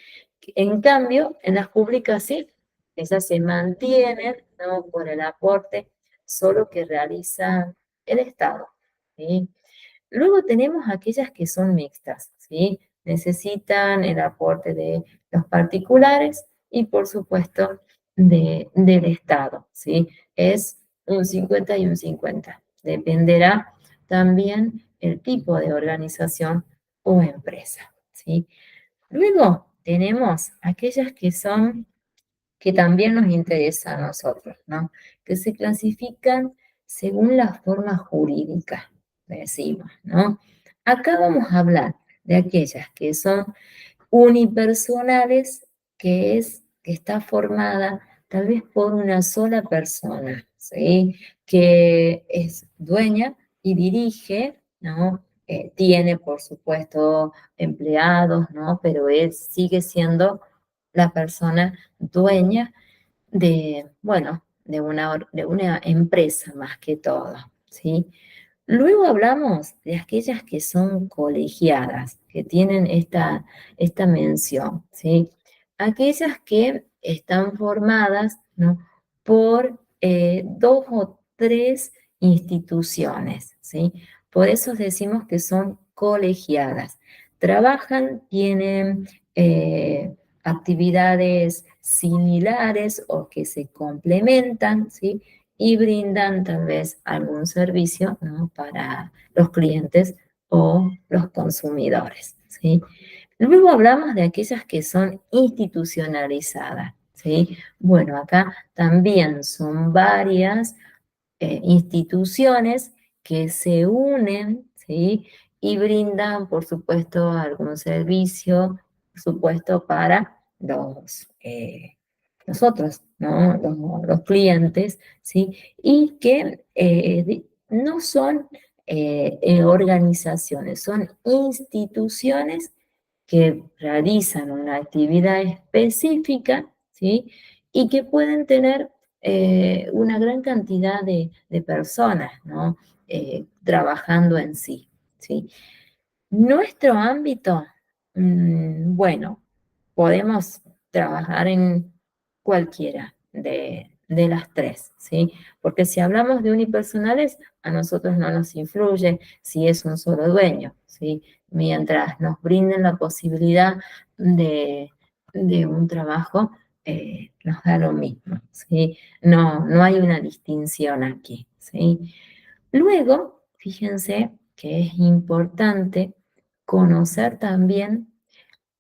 En cambio, en las públicas sí, esas se mantienen, ¿no? Por el aporte solo que realiza el Estado, ¿sí? Luego tenemos aquellas que son mixtas, ¿sí? Necesitan el aporte de los particulares y, por supuesto, del Estado, ¿sí? Es un 50 y un 50. Dependerá también el tipo de organización o empresa, ¿sí? Luego tenemos aquellas que también nos interesa a nosotros, ¿no? Que se clasifican según la forma jurídica, decimos, ¿no? Acá vamos a hablar de aquellas que son unipersonales, que está formada tal vez por una sola persona, ¿sí? Que es dueña y dirige, ¿no? Tiene, por supuesto, empleados, ¿no? Pero él sigue siendo la persona dueña de, bueno, de una empresa más que todo, ¿sí? Luego hablamos de aquellas que son colegiadas, que tienen esta mención, ¿sí? Aquellas que están formadas, ¿no? Por dos o tres instituciones, ¿sí? Por eso decimos que son colegiadas. Trabajan, tienen actividades similares o que se complementan, ¿sí? Y brindan tal vez algún servicio, ¿no? Para los clientes o los consumidores, ¿sí? Luego hablamos de aquellas que son institucionalizadas, ¿sí? Bueno, acá también son varias instituciones que se unen, ¿sí? Y brindan, por supuesto, algún servicio, por supuesto, para nosotros, ¿no? Los clientes, ¿sí? Y que no son organizaciones, son instituciones que realizan una actividad específica, ¿sí? Y que pueden tener una gran cantidad de personas, ¿no? Trabajando en sí, ¿sí? Nuestro ámbito, bueno, podemos trabajar en cualquiera de las tres, ¿sí? Porque si hablamos de unipersonales, a nosotros no nos influye si es un solo dueño, ¿sí? Mientras nos brinden la posibilidad de un trabajo, nos da lo mismo, ¿sí? No hay una distinción aquí, ¿sí? Luego, fíjense que es importante conocer también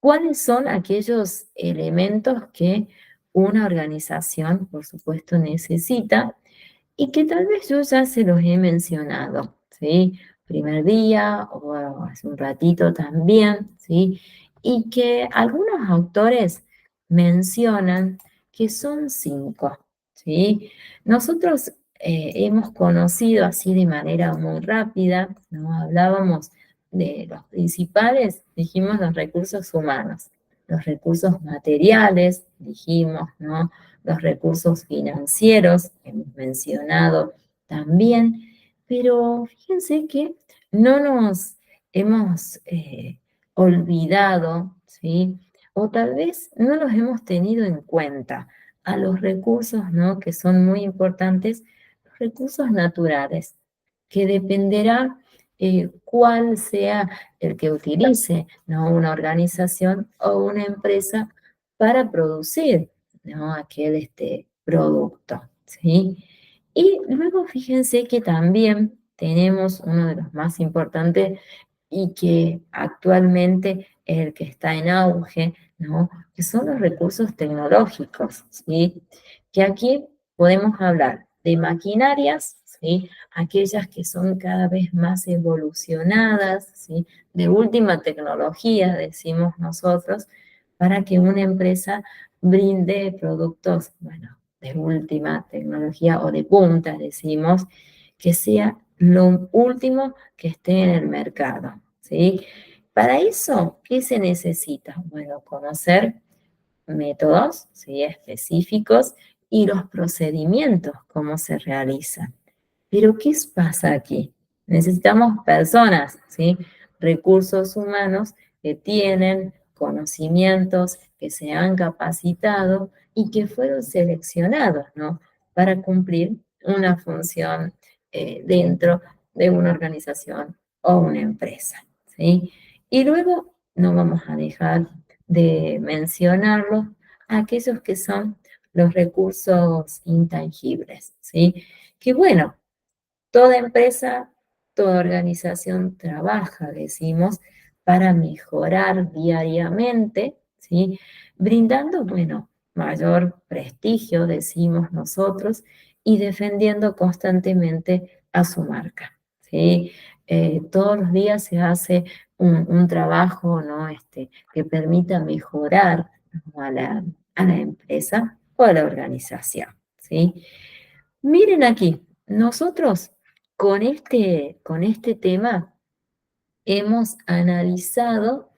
cuáles son aquellos elementos que una organización, por supuesto, necesita y que tal vez yo ya se los he mencionado, ¿sí? Primer día o hace un ratito también, ¿sí? Y que algunos autores mencionan que son cinco, ¿sí? Nosotros hemos conocido así de manera muy rápida, ¿no? Hablábamos de los principales, dijimos los recursos humanos, los recursos materiales, dijimos, ¿no? Los recursos financieros, que hemos mencionado también, pero fíjense que no nos hemos olvidado, ¿sí? O tal vez no los hemos tenido en cuenta a los recursos, ¿no? Que son muy importantes, los recursos naturales, que dependerá cuál sea el que utilice, ¿no? Una organización o una empresa para producir, ¿no? Aquel producto, ¿sí? Y luego fíjense que también tenemos uno de los más importantes y que actualmente es el que está en auge, ¿no? Que son los recursos tecnológicos, ¿sí? Que aquí podemos hablar de maquinarias, ¿sí? Aquellas que son cada vez más evolucionadas, ¿sí? De última tecnología, decimos nosotros, para que una empresa brinde productos, bueno, de última tecnología o de punta, decimos, que sea lo último que esté en el mercado, ¿sí? Para eso, ¿qué se necesita? Bueno, conocer métodos, ¿sí? Específicos y los procedimientos, cómo se realizan. Pero ¿qué pasa aquí? Necesitamos personas, ¿sí? Recursos humanos que tienen conocimientos, que se han capacitado y que fueron seleccionados, ¿no? Para cumplir una función dentro de una organización o una empresa, ¿sí? Y luego no vamos a dejar de mencionarlos aquellos que son los recursos intangibles, ¿sí? Que bueno, toda empresa, toda organización trabaja, decimos, para mejorar diariamente, ¿sí? Brindando, bueno, mayor prestigio, decimos nosotros, y defendiendo constantemente a su marca, ¿sí? Todos los días se hace un trabajo, ¿no? Que permita mejorar, ¿no? a la empresa o a la organización, ¿sí? Miren aquí, nosotros con este tema hemos analizado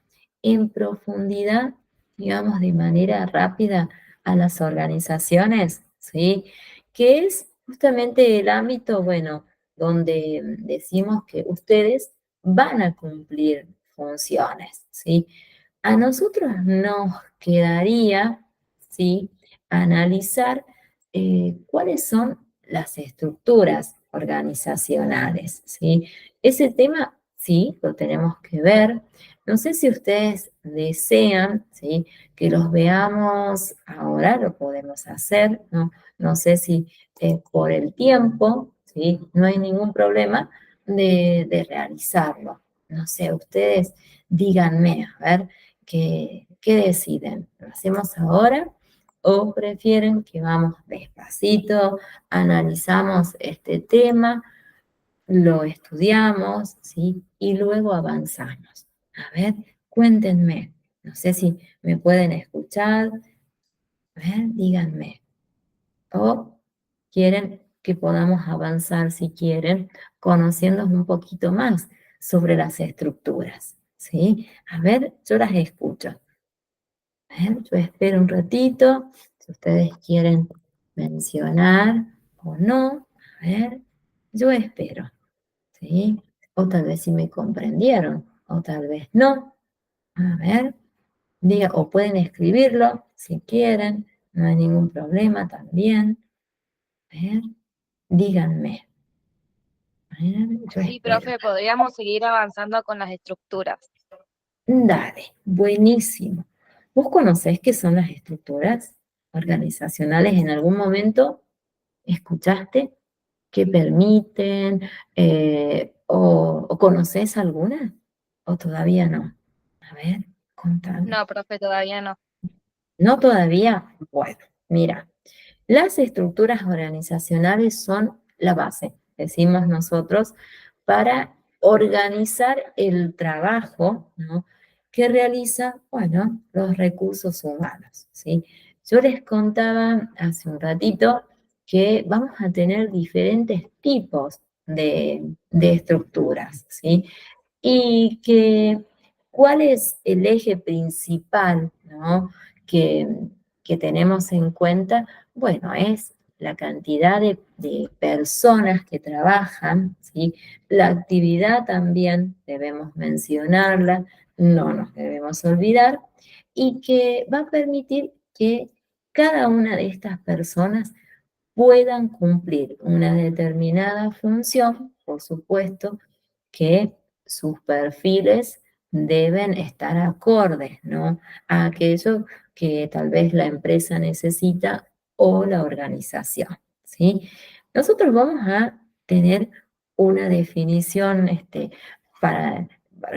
en profundidad, digamos, de manera rápida a las organizaciones, ¿sí? Que es justamente el ámbito, bueno, donde decimos que ustedes van a cumplir funciones, ¿sí? A nosotros nos quedaría, ¿sí? Analizar cuáles son las estructuras organizacionales, ¿sí? Ese tema, sí, lo tenemos que ver. No sé si ustedes desean, ¿sí? Que los veamos ahora, lo podemos hacer, ¿no? No sé si por el tiempo, ¿sí? No hay ningún problema de realizarlo. No sé, ustedes díganme, a ver, ¿qué deciden? ¿Lo hacemos ahora o prefieren que vamos despacito, analizamos este tema, lo estudiamos, ¿sí? Y luego avanzamos? A ver, cuéntenme. No sé si me pueden escuchar. A ver, díganme. O quieren que podamos avanzar, si quieren, conociendo un poquito más sobre las estructuras, ¿sí? A ver, yo las escucho. A ver, yo espero un ratito, si ustedes quieren mencionar o no. A ver, yo espero, ¿sí? O tal vez si me comprendieron, o tal vez no. A ver, diga, o pueden escribirlo si quieren, no hay ningún problema también. A ver, díganme. A ver, yo Sí, espero. profe, podríamos seguir avanzando con las estructuras. Dale, buenísimo. ¿Vos conocés qué son las estructuras organizacionales? ¿En algún momento escuchaste qué permiten? ¿O conocés alguna? ¿O todavía no? A ver, contame. No, profe, todavía no. ¿No todavía? Bueno, mira, las estructuras organizacionales son la base, decimos nosotros, para organizar el trabajo, ¿no? Que realiza, bueno, los recursos humanos, ¿sí? Yo les contaba hace un ratito que vamos a tener diferentes tipos de estructuras, ¿sí? Y que cuál es el eje principal, ¿no? que, que tenemos en cuenta. Bueno, es la cantidad de personas que trabajan, ¿sí? La actividad también debemos mencionarla, no nos debemos olvidar, y que va a permitir que cada una de estas personas puedan cumplir una determinada función, por supuesto que sus perfiles deben estar acordes, ¿no? A aquello que tal vez la empresa necesita o la organización, ¿sí? Nosotros vamos a tener una definición para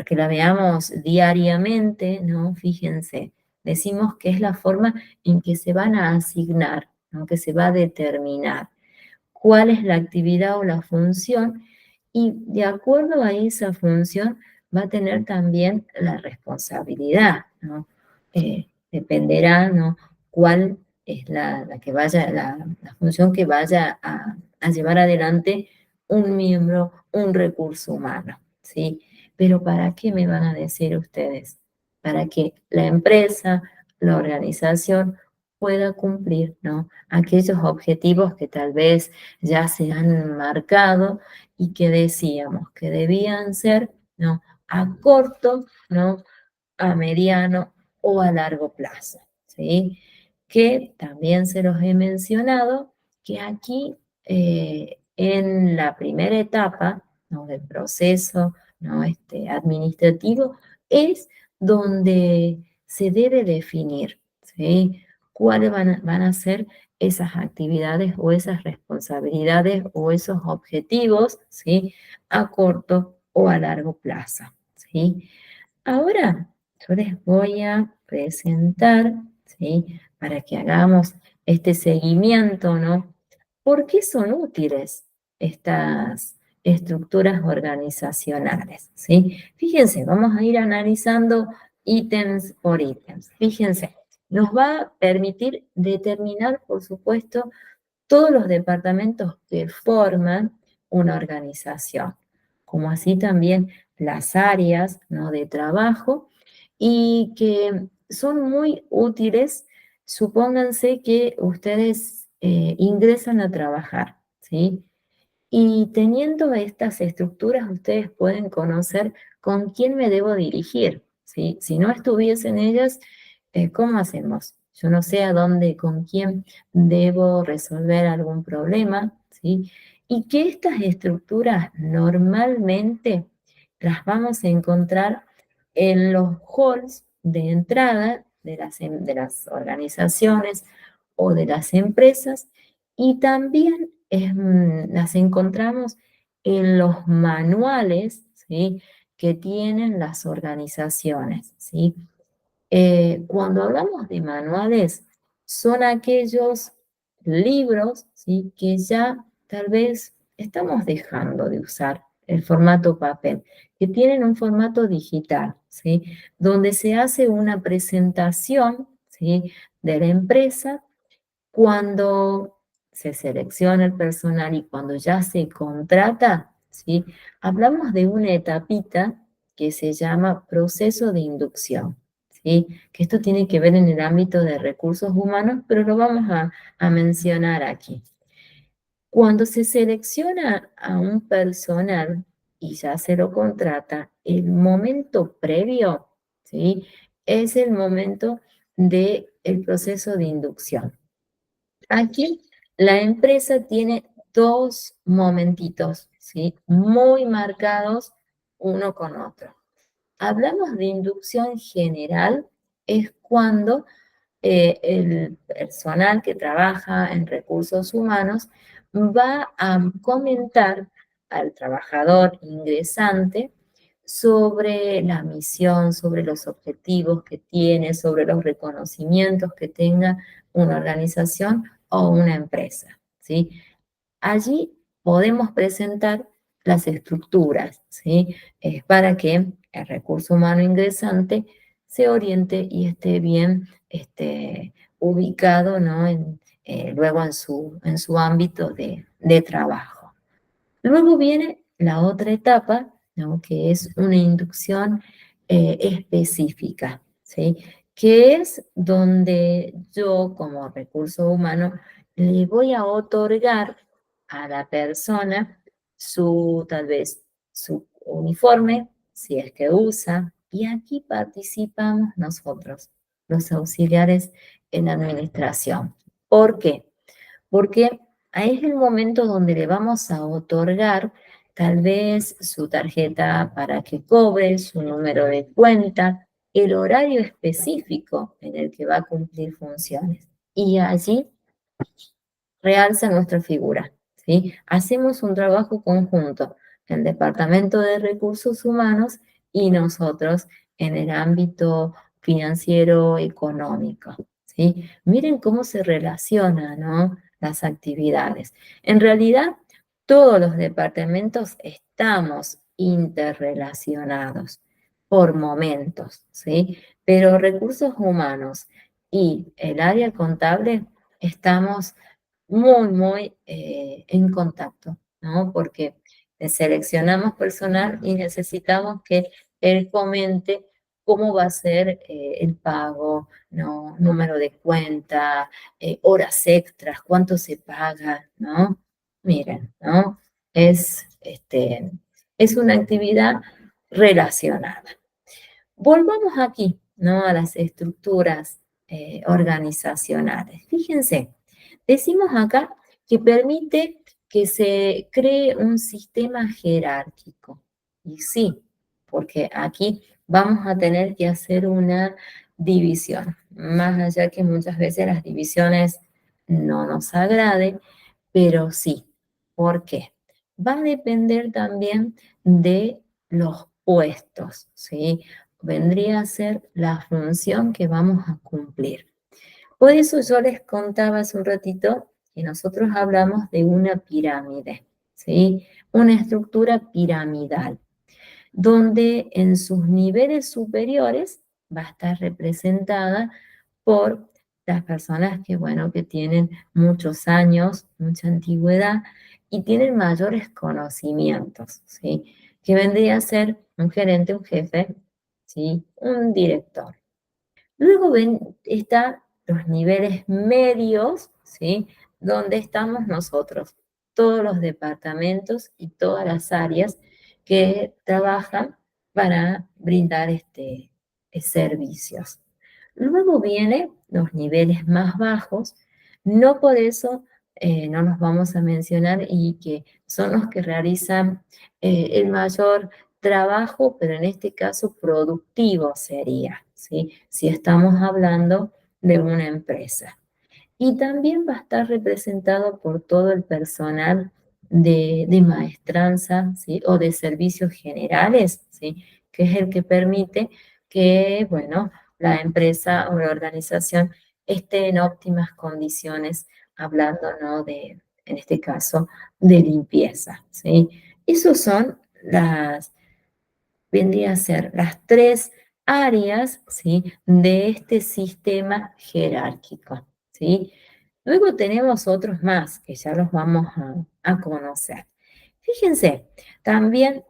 que la veamos diariamente, ¿no? Fíjense, decimos que es la forma en que se van a asignar, ¿no? Que se va a determinar cuál es la actividad o la función, y de acuerdo a esa función va a tener también la responsabilidad, ¿no? Dependerá, ¿no? Cuál es la que vaya, la función que vaya a llevar adelante un miembro, un recurso humano, ¿sí? Pero ¿para qué me van a decir ustedes? Para que la empresa, la organización pueda cumplir, ¿no? Aquellos objetivos que tal vez ya se han marcado y que decíamos que debían ser, ¿no? A corto, ¿no? A mediano o a largo plazo, ¿sí? Que también se los he mencionado, que aquí en la primera etapa, ¿no? Del proceso, ¿no? Administrativo es donde se debe definir, ¿sí? Cuáles van a ser esas actividades o esas responsabilidades o esos objetivos, ¿sí? A corto o a largo plazo, ¿sí? Ahora yo les voy a presentar, ¿sí? Para que hagamos este seguimiento, ¿no? ¿Por qué son útiles estas estructuras organizacionales? ¿Sí? Fíjense, vamos a ir analizando ítems por ítems. Fíjense, nos va a permitir determinar, por supuesto, todos los departamentos que forman una organización, como así también las áreas, ¿no? De trabajo, y que son muy útiles. Supónganse que ustedes ingresan a trabajar, ¿sí? Y teniendo estas estructuras, ustedes pueden conocer con quién me debo dirigir, ¿sí? Si no estuviesen ellas, ¿cómo hacemos? Yo no sé a dónde, con quién debo resolver algún problema, ¿sí? Y que estas estructuras normalmente las vamos a encontrar en los halls de entrada de las organizaciones o de las empresas, y también las encontramos en los manuales, ¿sí? Que tienen las organizaciones, ¿sí? Cuando hablamos de manuales, son aquellos libros, ¿sí? Que ya tal vez estamos dejando de usar el formato papel, que tienen un formato digital, ¿sí? Donde se hace una presentación, ¿sí? De la empresa cuando se selecciona el personal y cuando ya se contrata, ¿sí? Hablamos de una etapita que se llama proceso de inducción, ¿sí? Que esto tiene que ver en el ámbito de recursos humanos, pero lo vamos a mencionar aquí. Cuando se selecciona a un personal y ya se lo contrata, el momento previo, ¿sí? Es el momento del proceso de inducción. Aquí la empresa tiene dos momentitos, ¿sí? Muy marcados uno con otro. Hablamos de inducción general, es cuando el personal que trabaja en recursos humanos va a comentar al trabajador ingresante sobre la misión, sobre los objetivos que tiene, sobre los reconocimientos que tenga una organización o una empresa, ¿sí? Allí podemos presentar las estructuras, ¿sí? Para que el recurso humano ingresante se oriente y esté bien ubicado, ¿no? luego en su ámbito de trabajo. Luego viene la otra etapa, ¿no? Que es una inducción específica, ¿sí? Que es donde yo como recurso humano le voy a otorgar a la persona su, tal vez, su uniforme, si es que usa, y aquí participamos nosotros, los auxiliares en administración. ¿Por qué? Porque ahí es el momento donde le vamos a otorgar tal vez su tarjeta para que cobre, su número de cuenta, el horario específico en el que va a cumplir funciones. Y allí realza nuestra figura, ¿sí? Hacemos un trabajo conjunto, el Departamento de Recursos Humanos y nosotros en el ámbito financiero económico, ¿sí? Miren cómo se relacionan, ¿no? Las actividades. En realidad, todos los departamentos estamos interrelacionados por momentos, ¿sí? Pero recursos humanos y el área contable estamos muy en contacto, ¿no? Porque seleccionamos personal y necesitamos que él comente cómo va a ser el pago, ¿no? Número de cuenta, horas extras, cuánto se paga, ¿no? Miren, ¿no? Es una actividad relacionada. Volvamos aquí, ¿no? A las estructuras organizacionales. Fíjense, decimos acá que permite que se cree un sistema jerárquico. Y sí, porque aquí vamos a tener que hacer una división, más allá que muchas veces las divisiones no nos agraden, pero sí. ¿Por qué? Va a depender también de los puestos, ¿sí? Vendría a ser la función que vamos a cumplir. Por eso yo les contaba hace un ratito que nosotros hablamos de una pirámide, ¿sí? Una estructura piramidal, donde en sus niveles superiores va a estar representada por las personas que, bueno, que tienen muchos años, mucha antigüedad y tienen mayores conocimientos, ¿sí? Que vendría a ser un gerente, un jefe, ¿sí? Un director. Luego están los niveles medios, ¿sí? Donde estamos nosotros, todos los departamentos y todas las áreas que trabajan para brindar servicios. Luego vienen los niveles más bajos, no por eso no los vamos a mencionar y que son los que realizan el mayor trabajo, pero en este caso productivo sería, ¿sí? Si estamos hablando de una empresa. Y también va a estar representado por todo el personal de maestranza, ¿sí? O de servicios generales, ¿sí? Que es el que permite que, bueno, la empresa o la organización esté en óptimas condiciones, hablando, ¿no? En este caso, de limpieza, ¿sí? Esos son vendría a ser las tres áreas, ¿sí? De este sistema jerárquico, ¿sí? Luego tenemos otros más que ya los vamos a conocer. Fíjense, también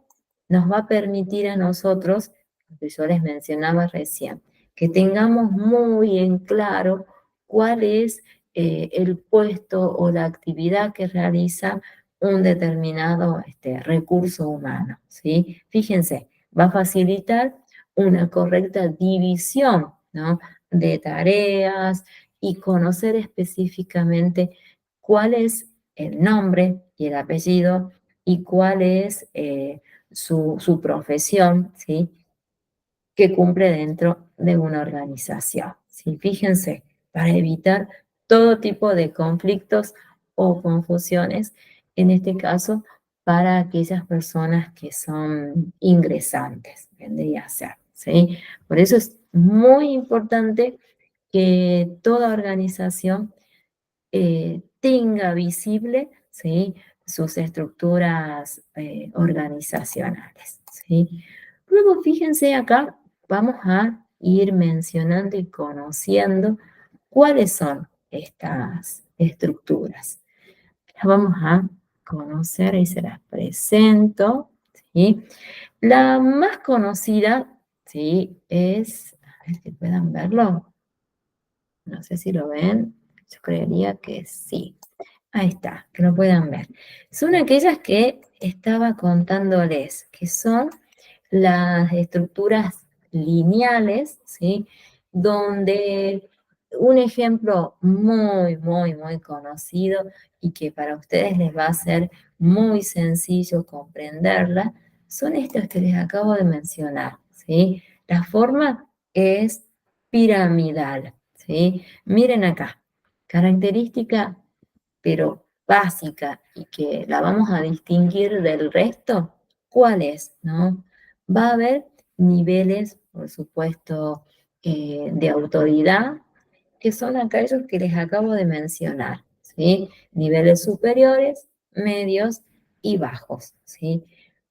nos va a permitir a nosotros, lo que yo les mencionaba recién, que tengamos muy en claro cuál es el puesto o la actividad que realiza un determinado recurso humano, ¿sí? Fíjense, va a facilitar una correcta división, ¿no? De tareas y conocer específicamente cuál es el nombre y el apellido y cuál es su profesión, ¿sí? Que cumple dentro de una organización. ¿Sí? Fíjense, para evitar todo tipo de conflictos o confusiones, en este caso, para aquellas personas que son ingresantes, vendría a ser, ¿sí? Por eso es muy importante que toda organización tenga visible, ¿sí? Sus estructuras organizacionales, ¿sí? Luego, fíjense acá, vamos a ir mencionando y conociendo cuáles son estas estructuras. Las vamos a conocer y se las presento, ¿sí? La más conocida, ¿sí? Es, a ver si puedan verlo, no sé si lo ven, yo creería que sí. Ahí está, que lo puedan ver. Son aquellas que estaba contándoles, que son las estructuras lineales, ¿sí? Donde un ejemplo muy conocido y que para ustedes les va a ser muy sencillo comprenderla, son estas que les acabo de mencionar, ¿sí? La forma es piramidal, ¿sí? Miren acá, característica pero básica y que la vamos a distinguir del resto, ¿cuál es? ¿No? Va a haber niveles, por supuesto, de autoridad, que son aquellos que les acabo de mencionar, ¿sí? Niveles superiores, medios y bajos, ¿sí?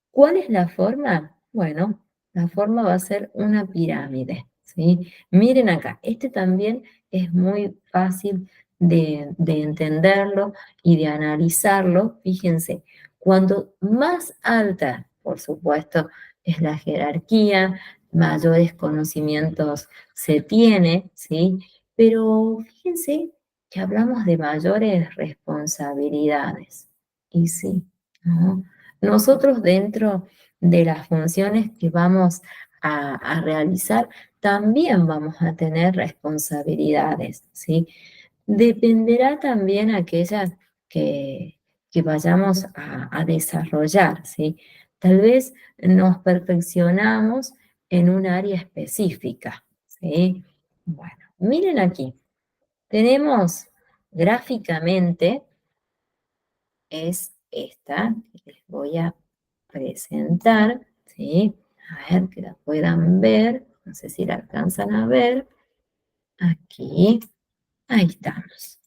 ¿Cuál es la forma? Bueno, la forma va a ser una pirámide, ¿sí? Miren acá, este también es muy fácil de entenderlo y de analizarlo. Fíjense, cuando más alta, por supuesto, es la jerarquía, mayores conocimientos se tiene, ¿sí? Pero fíjense que hablamos de mayores responsabilidades. Y sí, ¿no? Nosotros dentro de las funciones que vamos a realizar, también vamos a tener responsabilidades, ¿sí? Dependerá también aquellas que vayamos a desarrollar, ¿sí? Tal vez nos perfeccionamos en un área específica, ¿sí? Bueno, miren aquí, tenemos gráficamente, es esta que les voy a presentar, ¿sí? A ver que la puedan ver, no sé si la alcanzan a ver, aquí, ahí estamos.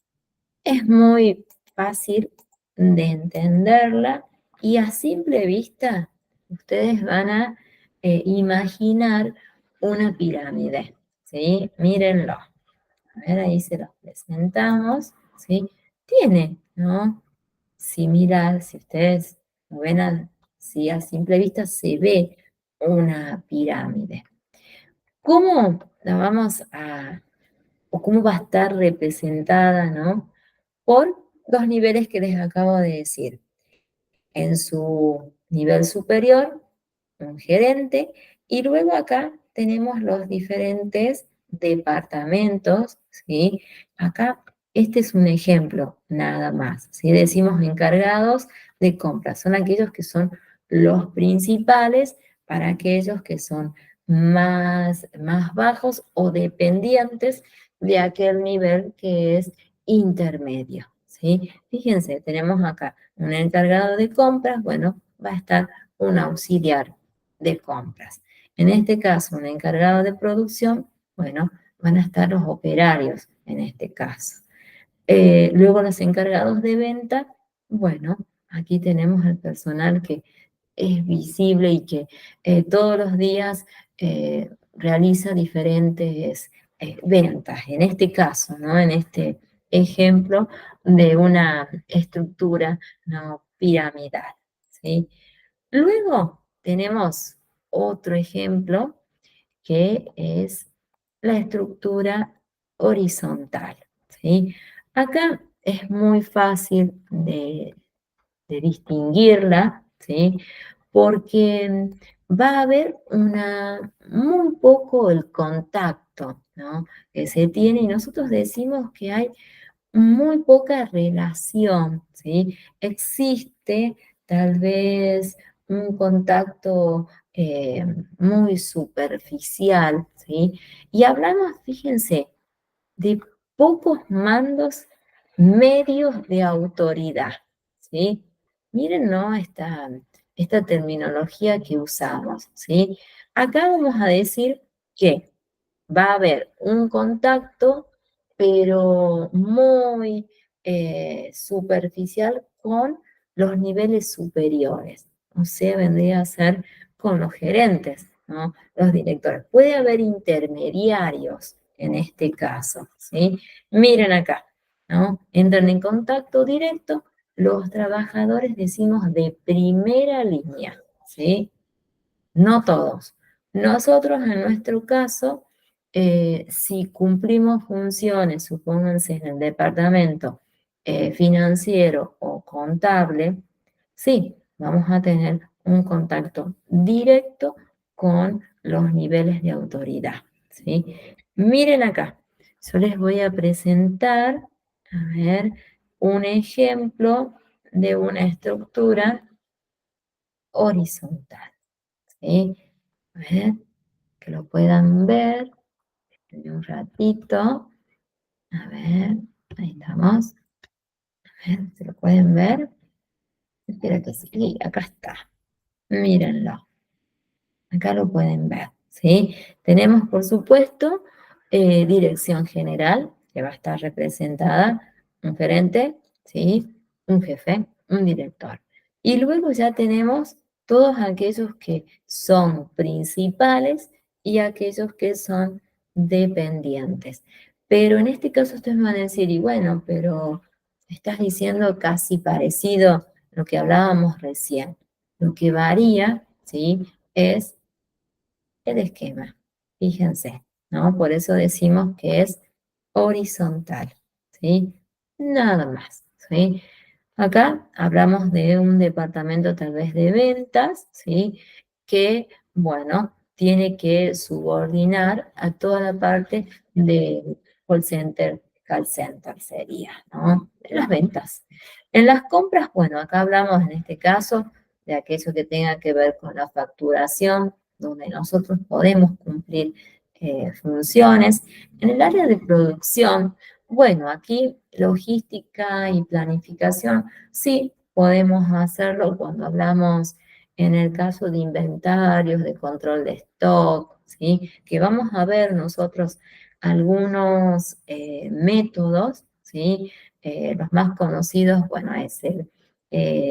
Es muy fácil de entenderla y a simple vista ustedes van a imaginar una pirámide, ¿sí? Mírenlo. A ver, ahí se los presentamos, ¿sí? Tiene, ¿no? Similar, si ustedes lo ven, si a simple vista se ve una pirámide. ¿Cómo la vamos o cómo va a estar representada, ¿no? Por dos niveles que les acabo de decir. En su nivel superior, un gerente, y luego acá tenemos los diferentes departamentos, ¿sí? Acá, este es un ejemplo, nada más, ¿sí? Decimos encargados de compras, son aquellos que son los principales para aquellos que son más bajos o dependientes de aquel nivel que es intermedio, ¿sí? Fíjense, tenemos acá un encargado de compras, bueno, va a estar un auxiliar de compras. En este caso, un encargado de producción, bueno, van a estar los operarios en este caso. Luego los encargados de venta, bueno, aquí tenemos el personal que es visible y que todos los días realiza diferentes ventas. En este caso, ¿no? En este ejemplo de una estructura no piramidal, ¿sí? Luego tenemos otro ejemplo que es la estructura horizontal, ¿sí? Acá es muy fácil de distinguirla, ¿sí? Porque va a haber muy poco el contacto, ¿no? Que se tiene y nosotros decimos que hay muy poca relación, ¿sí? Existe tal vez un contacto muy superficial, ¿sí? Y hablamos, fíjense, de pocos mandos medios de autoridad, ¿sí? Miren, ¿no? Esta terminología que usamos, ¿sí? Acá vamos a decir que va a haber un contacto, pero muy superficial con los niveles superiores. O sea, vendría a ser con los gerentes, ¿no? Los directores. Puede haber intermediarios en este caso, ¿sí? Miren acá. ¿no? Entran en contacto directo los trabajadores, decimos, de primera línea, ¿sí? No todos. Nosotros, en nuestro caso, si cumplimos funciones, supónganse en el departamento financiero o contable, sí, vamos a tener un contacto directo con los niveles de autoridad, ¿sí? Miren acá, yo les voy a presentar, a ver, un ejemplo de una estructura horizontal, ¿sí? A ver, que lo puedan ver en un ratito. A ver, ahí estamos. A ver, ¿se lo pueden ver? Espero que sí, acá está. Mírenlo. Acá lo pueden ver, ¿sí? Tenemos, por supuesto, dirección general, que va a estar representada, un gerente, ¿sí? Un jefe, un director. Y luego ya tenemos todos aquellos que son principales y aquellos que son dependientes. Pero en este caso ustedes van a decir, y bueno, pero estás diciendo casi parecido a lo que hablábamos recién. Lo que varía, ¿sí? Es el esquema. Fíjense, ¿no? Por eso decimos que es horizontal, ¿sí? Nada más, ¿sí? Acá hablamos de un departamento tal vez de ventas, ¿sí? Que, bueno, tiene que subordinar a toda la parte de call center sería, ¿no? De las ventas. En las compras, bueno, acá hablamos en este caso de aquello que tenga que ver con la facturación, donde nosotros podemos cumplir funciones. En el área de producción, bueno, aquí logística y planificación, sí podemos hacerlo cuando hablamos en el caso de inventarios, de control de stock, ¿sí? Que vamos a ver nosotros algunos métodos, ¿sí? Los más conocidos, bueno, es el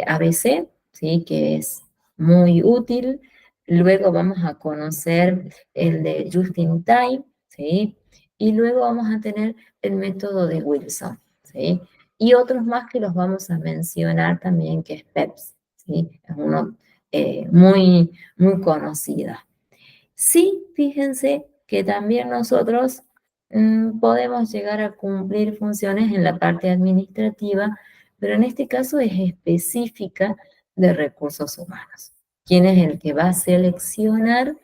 ABC, ¿sí? Que es muy útil. Luego vamos a conocer el de Just in Time, ¿sí? Y luego vamos a tener el método de Wilson, ¿sí? Y otros más que los vamos a mencionar también, que es PEPS, ¿sí? Es uno muy conocido. Sí, fíjense que también nosotros podemos llegar a cumplir funciones en la parte administrativa, pero en este caso es específica de recursos humanos. ¿Quién es el que va a seleccionar?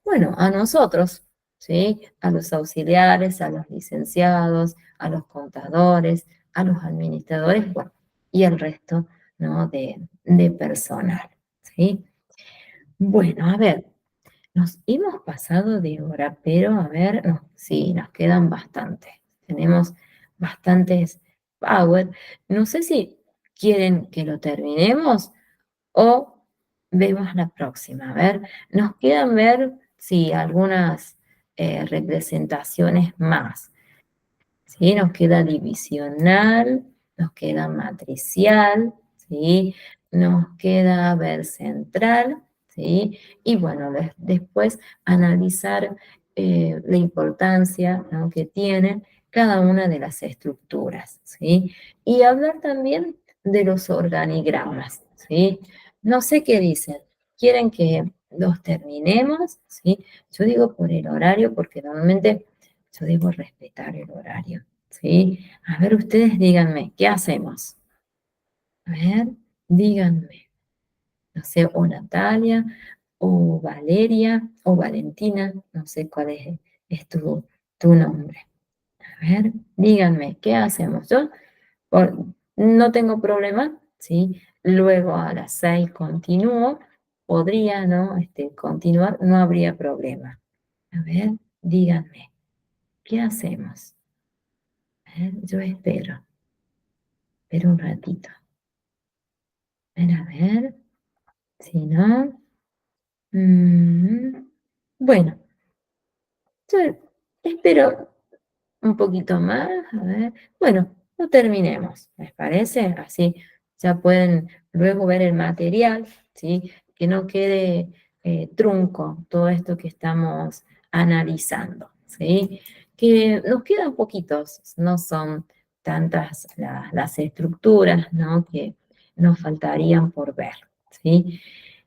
Bueno, a nosotros, ¿sí? A los auxiliares, a los licenciados, a los contadores, a los administradores, bueno, y al resto, ¿no? de personal, ¿sí? Bueno, a ver, nos hemos pasado de hora, pero a ver, no, sí, nos quedan bastantes. Tenemos bastantes power. No sé si quieren que lo terminemos o vemos la próxima. A ver, nos quedan ver, sí, algunas representaciones más. ¿Sí? Nos queda divisional, nos queda matricial, ¿sí? Nos queda ver central, ¿sí? Y bueno, después analizar la importancia, ¿no? que tienen cada una de las estructuras, ¿sí? Y hablar también de los organigramas, ¿sí? No sé qué dicen. ¿Quieren que los terminemos? ¿Sí? Yo digo por el horario porque normalmente yo debo respetar el horario, ¿sí? A ver, ustedes díganme, ¿qué hacemos? A ver, díganme. No sé, o Natalia, o Valeria, o Valentina, no sé cuál es tu nombre. A ver, díganme, ¿qué hacemos? Yo no tengo problema, ¿sí? Luego a las 6 continúo, podría, ¿no? Continuar, no habría problema. A ver, díganme, ¿qué hacemos? Yo espero un ratito. A ver, si no. mm, bueno, yo espero un poquito más, a ver. Bueno, no terminemos, ¿les parece? Así ya pueden luego ver el material, ¿sí? Que no quede trunco todo esto que estamos analizando, ¿sí? Que nos quedan poquitos, no son tantas las estructuras, ¿no?, que nos faltarían por ver, ¿sí?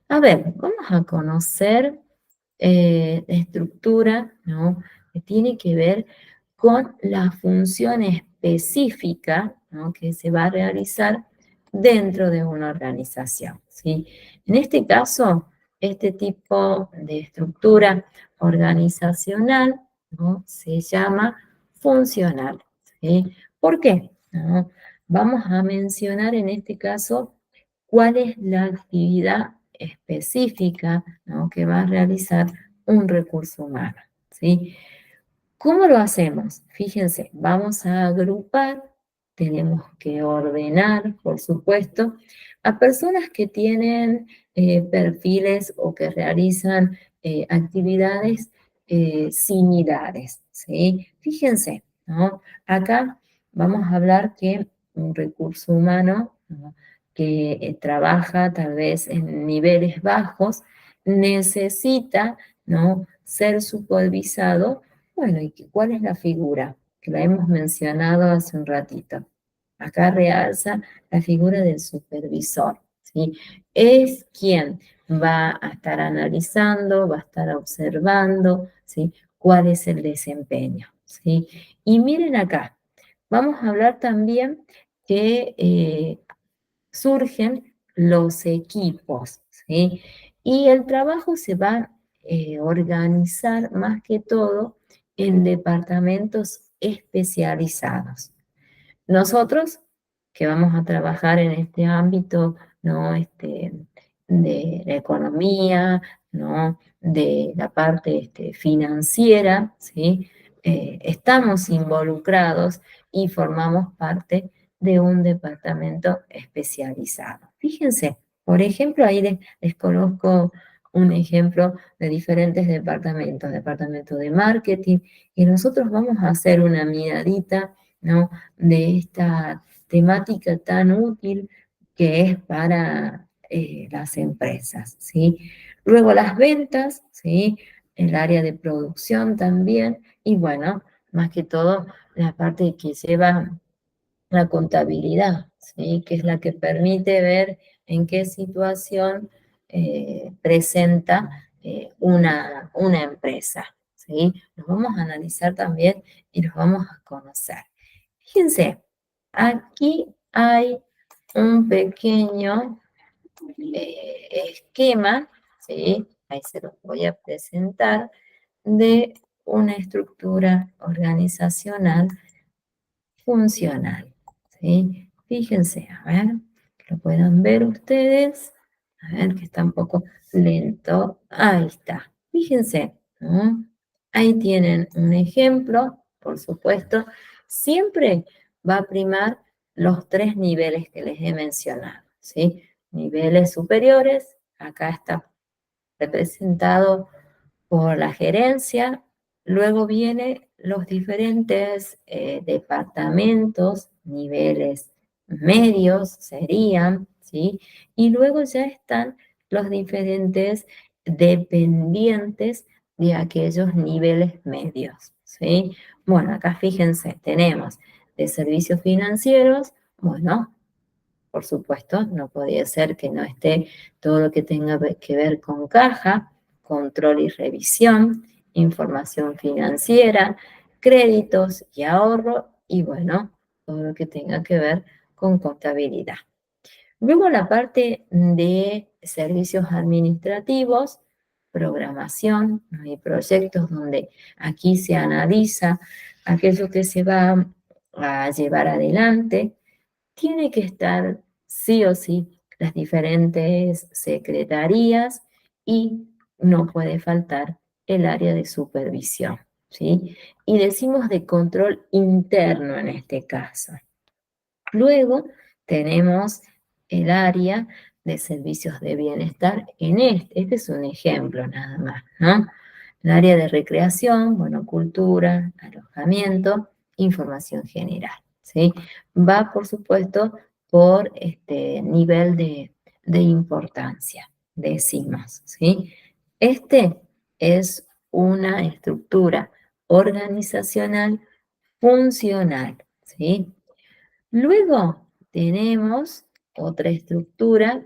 A ver, vamos a conocer la estructura, ¿no?, que tiene que ver con la función específica, ¿no?, que se va a realizar dentro de una organización, ¿sí? En este caso, este tipo de estructura organizacional, ¿no?, se llama funcional, ¿sí? ¿Por qué? ¿No? Vamos a mencionar en este caso cuál es la actividad específica, ¿no?, que va a realizar un recurso humano, ¿sí? ¿Cómo lo hacemos? Fíjense, vamos a agrupar, tenemos que ordenar, por supuesto, a personas que tienen perfiles o que realizan actividades similares, ¿sí? Fíjense, ¿no? Acá vamos a hablar que un recurso humano, ¿no?, que trabaja tal vez en niveles bajos, necesita, ¿no?, ser supervisado. Bueno, ¿y cuál es la figura? Que la hemos mencionado hace un ratito. Acá realza la figura del supervisor, ¿sí? Es quien va a estar analizando, va a estar observando, ¿sí?, cuál es el desempeño, ¿sí? Y miren acá, vamos a hablar también que surgen los equipos, ¿sí? Y el trabajo se va a organizar más que todo en departamentos especializados. Nosotros, que vamos a trabajar en este ámbito, ¿no?, de la economía, ¿no?, de la parte financiera, ¿sí? Estamos involucrados y formamos parte de un departamento especializado. Fíjense, por ejemplo, ahí les conozco un ejemplo de diferentes departamentos, departamento de marketing, y nosotros vamos a hacer una miradita, ¿no?, de esta temática tan útil que es para las empresas, ¿sí? Luego las ventas, ¿sí? El área de producción también, y bueno, más que todo la parte que lleva la contabilidad, ¿sí?, que es la que permite ver en qué situación presenta una empresa, ¿sí? Los vamos a analizar también y los vamos a conocer. Fíjense, aquí hay un pequeño esquema, ¿sí? Ahí se los voy a presentar, de una estructura organizacional funcional, ¿sí? Fíjense, a ver, que lo puedan ver ustedes. A ver, que está un poco lento. Ahí está. Fíjense, ¿no? Ahí tienen un ejemplo, por supuesto. Siempre va a primar los tres niveles que les he mencionado, ¿sí? Niveles superiores, acá está representado por la gerencia, luego vienen los diferentes departamentos, niveles medios serían, ¿sí? Y luego ya están los diferentes dependientes de aquellos niveles medios, ¿sí? Bueno, acá fíjense, tenemos de servicios financieros, bueno, por supuesto, no podía ser que no esté todo lo que tenga que ver con caja, control y revisión, información financiera, créditos y ahorro, y bueno, todo lo que tenga que ver con contabilidad. Luego la parte de servicios administrativos, programación, ¿no?, y proyectos donde aquí se analiza aquello que se va a llevar adelante. Tiene que estar sí o sí las diferentes secretarías y no puede faltar el área de supervisión, ¿sí? Y decimos de control interno en este caso. Luego tenemos el área de servicios de bienestar en este es un ejemplo nada más, ¿no? El área de recreación, bueno, cultura, alojamiento, información general, ¿sí? Va, por supuesto, por este nivel de importancia, decimos, ¿sí? Este es una estructura organizacional funcional, ¿sí? Luego tenemos otra estructura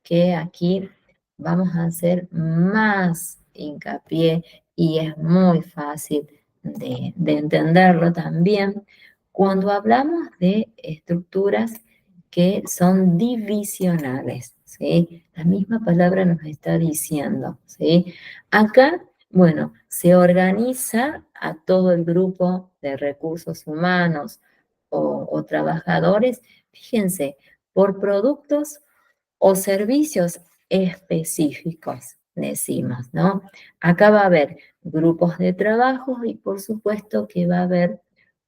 que aquí vamos a hacer más hincapié y es muy fácil de entenderlo también cuando hablamos de estructuras que son divisionales, ¿sí? La misma palabra nos está diciendo, ¿sí? Acá, bueno, se organiza a todo el grupo de recursos humanos o trabajadores, fíjense, por productos o servicios específicos, decimos, ¿no? Acá va a haber grupos de trabajo y por supuesto que va a haber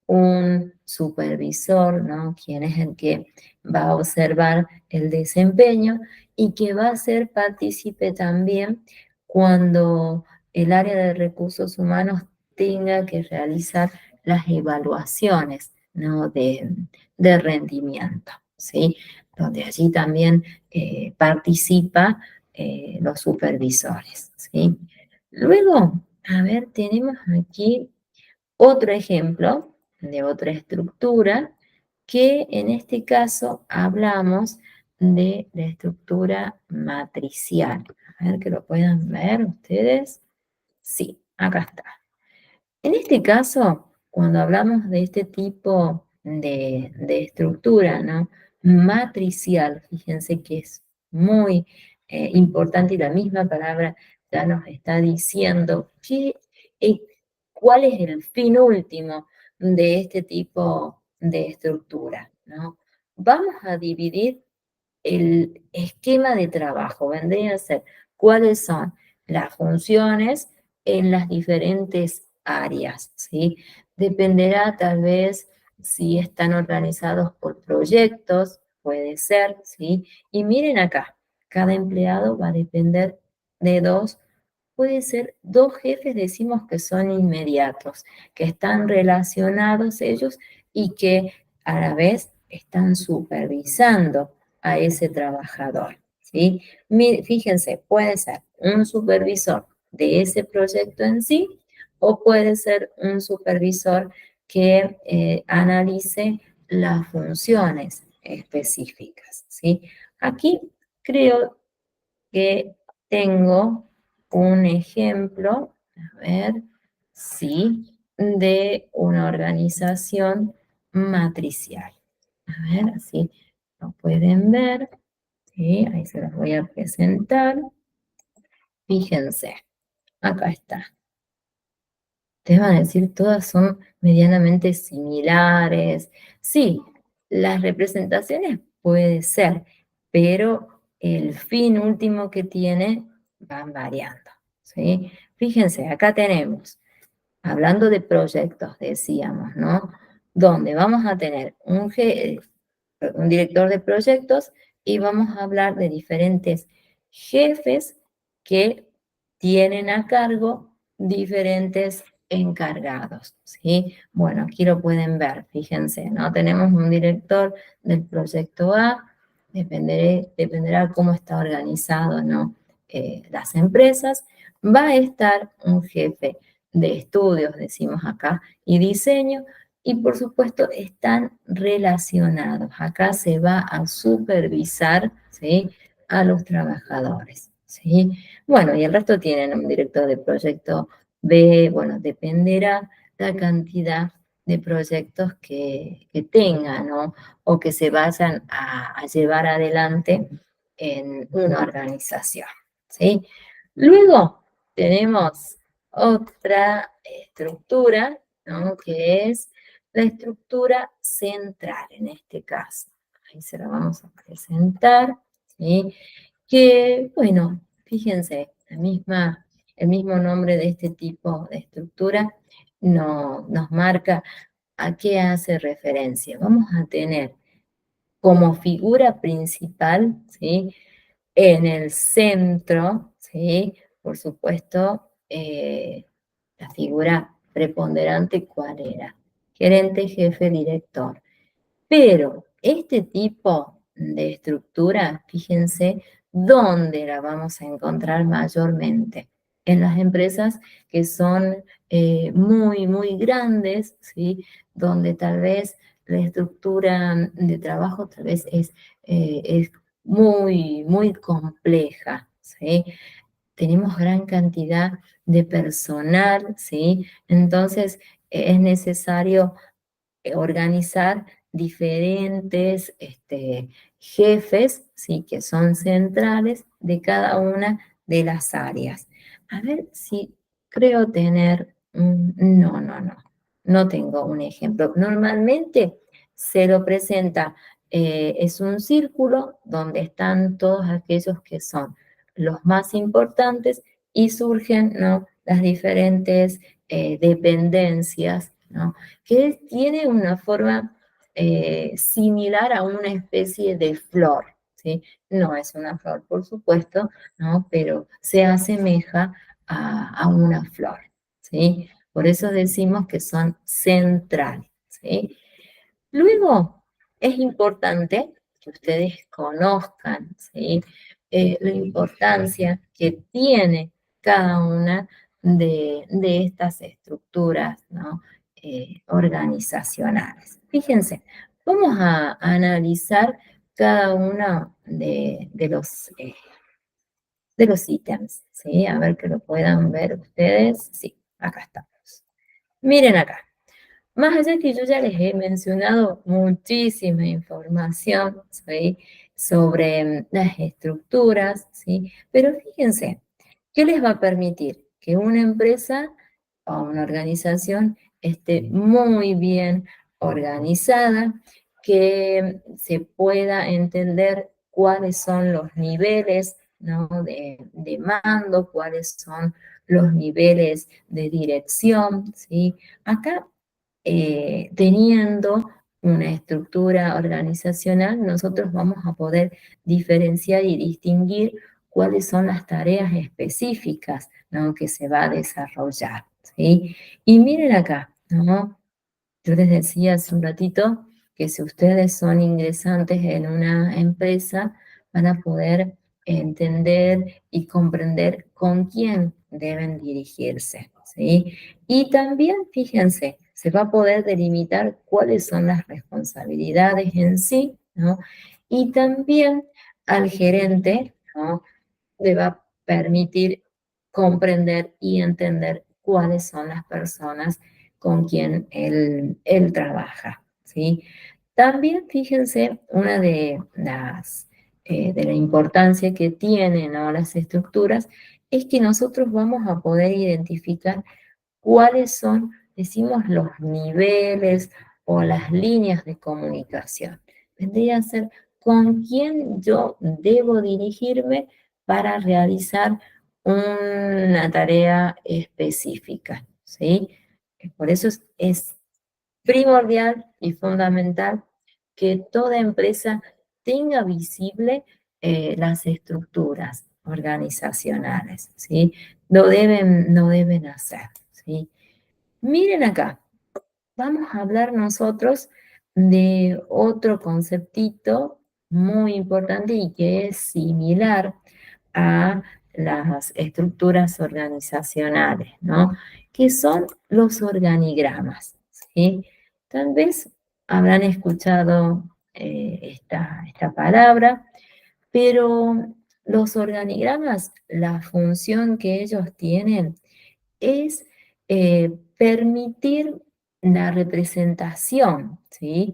un supervisor, ¿no? Quien es el que va a observar el desempeño y que va a ser partícipe también cuando el área de recursos humanos tenga que realizar las evaluaciones, ¿no? de rendimiento, ¿sí? Donde allí también participa los supervisores, ¿sí? Luego, a ver, tenemos aquí otro ejemplo de otra estructura que en este caso hablamos de la estructura matricial. A ver que lo puedan ver ustedes. Sí, acá está. En este caso, cuando hablamos de este tipo de estructura, ¿no? Matricial, fíjense que es muy importante y la misma palabra ya nos está diciendo eh, cuál es el fin último de este tipo de estructura, ¿no? Vamos a dividir el esquema de trabajo, vendría a ser cuáles son las funciones en las diferentes áreas, ¿sí? Dependerá tal vez si están organizados por proyectos, puede ser, ¿sí? Y miren acá, cada empleado va a depender de dos, puede ser dos jefes, decimos que son inmediatos, que están relacionados ellos y que a la vez están supervisando a ese trabajador, ¿sí? Fíjense, puede ser un supervisor de ese proyecto en sí o puede ser un supervisor que analice las funciones específicas, ¿sí? Aquí creo que tengo un ejemplo, a ver, sí, de una organización matricial. A ver, así lo pueden ver, ¿sí? Ahí se los voy a presentar. Fíjense, acá está. Ustedes van a decir, todas son medianamente similares. Sí, las representaciones puede ser, pero el fin último que tiene van variando, ¿sí? Fíjense, acá tenemos, hablando de proyectos, decíamos, ¿no? Donde vamos a tener un director de proyectos y vamos a hablar de diferentes jefes que tienen a cargo diferentes encargados, ¿sí? Bueno, aquí lo pueden ver, fíjense, ¿no? Tenemos un director del proyecto A, dependerá cómo está organizado, ¿no? Las empresas, va a estar un jefe de estudios, decimos acá, y diseño, y por supuesto están relacionados. Acá se va a supervisar, ¿sí? A los trabajadores, ¿sí? Bueno, y el resto tienen un director de proyecto B, bueno, dependerá la cantidad de proyectos que tengan, ¿no? O que se vayan a llevar adelante en una organización, ¿sí? Luego tenemos otra estructura, ¿no? Que es la estructura central en este caso. Ahí se la vamos a presentar, ¿sí? Que, bueno, fíjense, el mismo nombre de este tipo de estructura nos marca a qué hace referencia. Vamos a tener como figura principal, ¿sí? En el centro, ¿sí? Por supuesto, la figura preponderante, ¿cuál era? Gerente, jefe, director. Pero este tipo de estructura, fíjense, ¿dónde la vamos a encontrar mayormente? En las empresas que son muy, muy grandes, ¿sí? Donde tal vez la estructura de trabajo tal vez es muy, muy compleja, ¿sí? Tenemos gran cantidad de personal, ¿sí? Entonces, es necesario organizar diferentes jefes, ¿sí? Que son centrales de cada una de las áreas. A ver si creo tener, no tengo un ejemplo. Normalmente se lo presenta, es un círculo donde están todos aquellos que son los más importantes y surgen, ¿no?, las diferentes dependencias, ¿no?, que tiene una forma similar a una especie de flor, ¿sí? No es una flor, por supuesto, ¿no? Pero se asemeja a una flor, ¿sí? Por eso decimos que son centrales, ¿sí? Luego, es importante que ustedes conozcan, ¿sí?, la importancia que tiene cada una de estas estructuras, ¿no?, organizacionales. Fíjense, vamos a analizar cada uno de los ítems, ¿sí? A ver que lo puedan ver ustedes. Sí, acá estamos. Miren acá. Más allá que yo ya les he mencionado muchísima información, ¿sí?, sobre las estructuras, ¿sí? Pero fíjense, ¿qué les va a permitir? Que una empresa o una organización esté muy bien organizada, que se pueda entender cuáles son los niveles, ¿no?, de mando, cuáles son los niveles de dirección, ¿sí? Acá, teniendo una estructura organizacional, nosotros vamos a poder diferenciar y distinguir cuáles son las tareas específicas, ¿no?, que se va a desarrollar, ¿sí? Y miren acá, ¿no? Yo les decía hace un ratito que si ustedes son ingresantes en una empresa, van a poder entender y comprender con quién deben dirigirse, ¿sí? Y también, fíjense, se va a poder delimitar cuáles son las responsabilidades en sí, ¿no? Y también al gerente, ¿no?, le va a permitir comprender y entender cuáles son las personas con quien él trabaja, ¿sí? También fíjense, una de la importancia que tienen, ¿no?, las estructuras es que nosotros vamos a poder identificar cuáles son, decimos, los niveles o las líneas de comunicación. Vendría a ser con quién yo debo dirigirme para realizar una tarea específica, ¿sí? Por eso es primordial y fundamental que toda empresa tenga visible las estructuras organizacionales, ¿sí? No deben hacer, ¿sí? Miren acá, vamos a hablar nosotros de otro conceptito muy importante y que es similar a las estructuras organizacionales, ¿no?, que son los organigramas, ¿sí? Tal vez habrán escuchado esta palabra, pero los organigramas, la función que ellos tienen es permitir la representación, ¿sí?,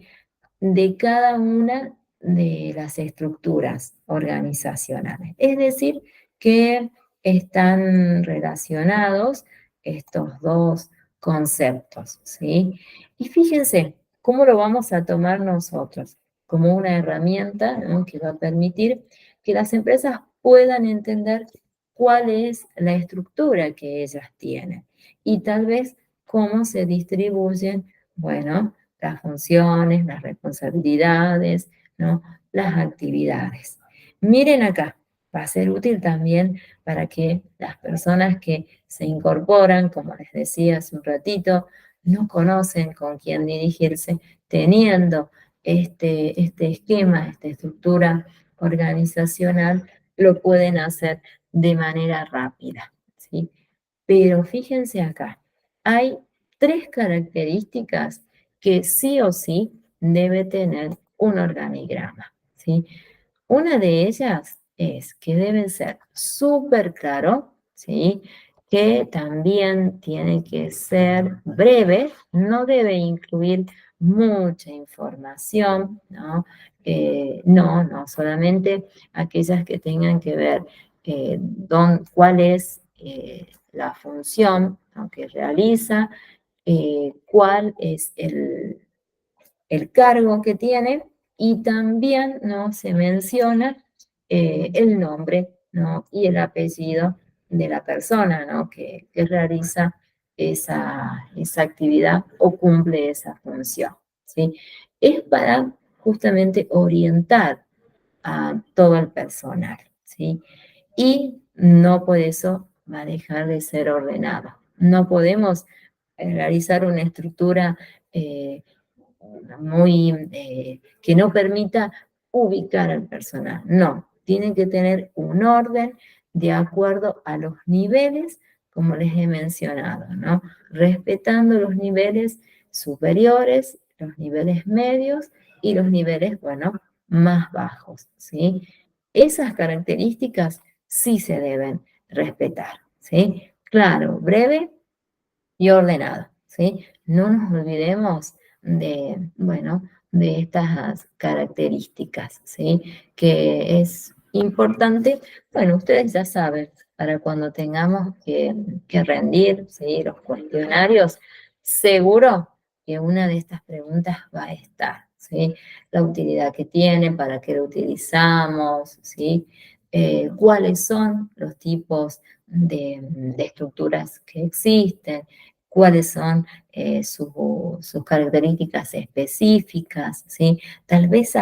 de cada una de las estructuras organizacionales. Es decir, que están relacionados estos dos conceptos, ¿sí? Y fíjense cómo lo vamos a tomar nosotros como una herramienta, ¿no?, que va a permitir que las empresas puedan entender cuál es la estructura que ellas tienen y tal vez cómo se distribuyen, bueno, las funciones, las responsabilidades, ¿no?, las actividades. Miren acá, va a ser útil también para que las personas que se incorporan, como les decía hace un ratito, no conocen con quién dirigirse, teniendo este esquema, esta estructura organizacional, lo pueden hacer de manera rápida, ¿sí? Pero fíjense acá, hay tres características que sí o sí debe tener un organigrama, ¿sí? Una de ellas es que debe ser súper claro, ¿sí? Que también tiene que ser breve, no debe incluir mucha información, ¿no? No, solamente aquellas que tengan que ver cuál es la función, ¿no?, que realiza, cuál es el cargo que tiene, y también, ¿no?, se menciona el nombre, ¿no?, y el apellido de la persona, ¿no?, que realiza esa actividad o cumple esa función, ¿sí? Es para justamente orientar a todo el personal, ¿sí? Y no por eso va a dejar de ser ordenado. No podemos realizar una estructura eh, que no permita ubicar al personal. No, tienen que tener un orden de acuerdo a los niveles, como les he mencionado, ¿no? Respetando los niveles superiores, los niveles medios y los niveles, bueno, más bajos, ¿sí? Esas características sí se deben respetar, ¿sí? Claro, breve y ordenado, ¿sí? No nos olvidemos de, bueno, de estas características, ¿sí? Que es importante, bueno, ustedes ya saben, para cuando tengamos que rendir, ¿sí?, los cuestionarios, seguro que una de estas preguntas va a estar, ¿sí? La utilidad que tiene, para qué lo utilizamos, ¿sí? Cuáles son los tipos de estructuras que existen, cuáles son sus características específicas, ¿sí? Tal vez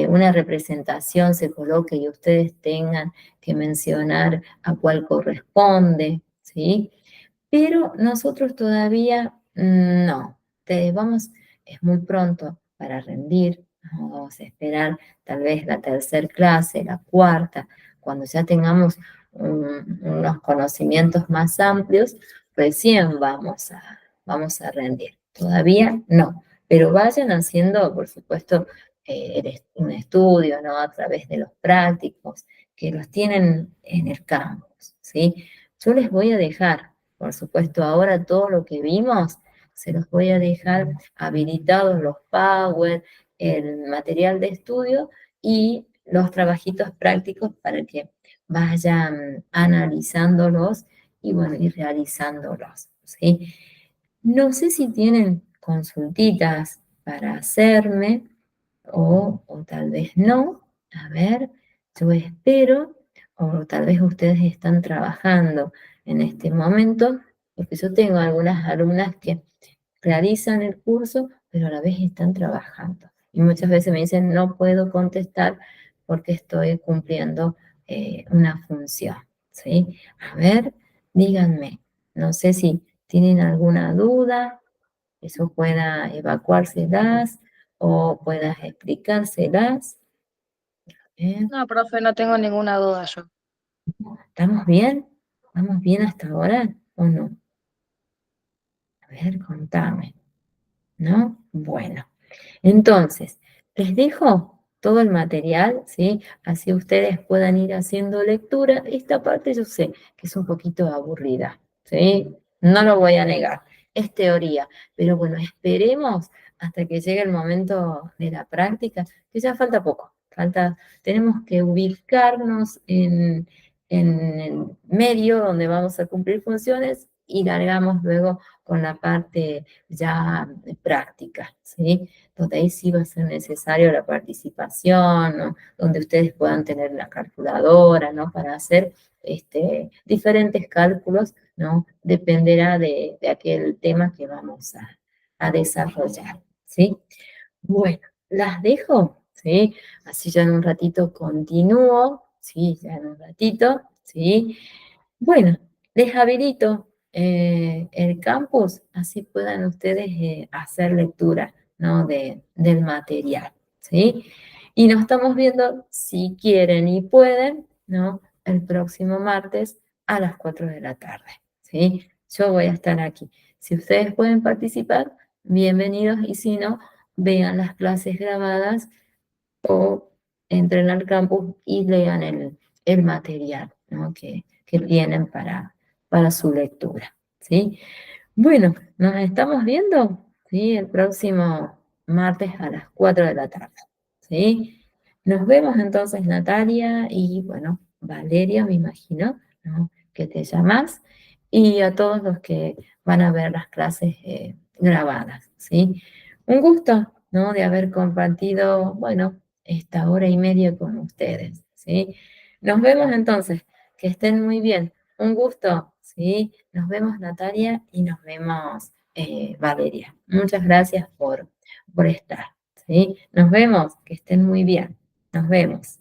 una representación se coloque y ustedes tengan que mencionar a cuál corresponde, ¿sí? Pero nosotros todavía no. Es muy pronto para rendir, ¿no? Vamos a esperar tal vez la tercera clase, la cuarta, cuando ya tengamos unos conocimientos más amplios, recién vamos a rendir. Todavía no, pero vayan haciendo, por supuesto, un estudio, ¿no?, a través de los prácticos que los tienen en el campus, ¿sí? Yo les voy a dejar, por supuesto, ahora todo lo que vimos, se los voy a dejar habilitados los Power, el material de estudio y los trabajitos prácticos para que vayan analizándolos y, bueno, y realizándolos, ¿sí? No sé si tienen consultitas para hacerme o tal vez no. A ver, yo espero, o tal vez ustedes están trabajando en este momento, porque yo tengo algunas alumnas que realizan el curso, pero a la vez están trabajando. Y muchas veces me dicen, no puedo contestar porque estoy cumpliendo una función, ¿sí? A ver, díganme, no sé si tienen alguna duda, eso pueda evacuárselas o puedas explicárselas. ¿Eh? No, profe, no tengo ninguna duda yo. ¿Estamos bien? ¿Vamos bien hasta ahora o no? A ver, contame, ¿no? Bueno. Entonces, les dejo todo el material, ¿sí? Así ustedes puedan ir haciendo lectura. Esta parte yo sé que es un poquito aburrida, ¿sí? No lo voy a negar, es teoría, pero bueno, esperemos hasta que llegue el momento de la práctica, que ya falta poco, tenemos que ubicarnos en el medio donde vamos a cumplir funciones y largamos luego con la parte ya práctica, ¿sí? Donde ahí sí va a ser necesario la participación, ¿no? Donde ustedes puedan tener la calculadora, ¿no?, para hacer diferentes cálculos, ¿no? Dependerá de aquel tema que vamos a desarrollar, ¿sí? Bueno, las dejo, ¿sí? Así ya en un ratito continúo, ¿sí? Ya en un ratito, ¿sí? Bueno, les habilito el campus, así puedan ustedes hacer lectura, ¿no?, del material, ¿sí? Y nos estamos viendo, si quieren y pueden, ¿no?, el próximo martes a las 4 de la tarde, ¿sí? Yo voy a estar aquí. Si ustedes pueden participar, bienvenidos, y si no, vean las clases grabadas o entren al campus y lean el material, ¿no? que tienen para su lectura, ¿sí? Bueno, nos estamos viendo, ¿sí? El próximo martes a las 4 de la tarde, ¿sí? Nos vemos entonces, Natalia, y bueno, Valeria, me imagino, ¿no? Que te llamas, y a todos los que van a ver las clases grabadas, ¿sí? Un gusto, ¿no? De haber compartido, bueno, esta hora y media con ustedes, ¿sí? Nos vemos entonces, que estén muy bien. Un gusto, ¿sí? Nos vemos, Natalia, y nos vemos, Valeria. Muchas gracias por estar, ¿sí? Nos vemos, que estén muy bien. Nos vemos.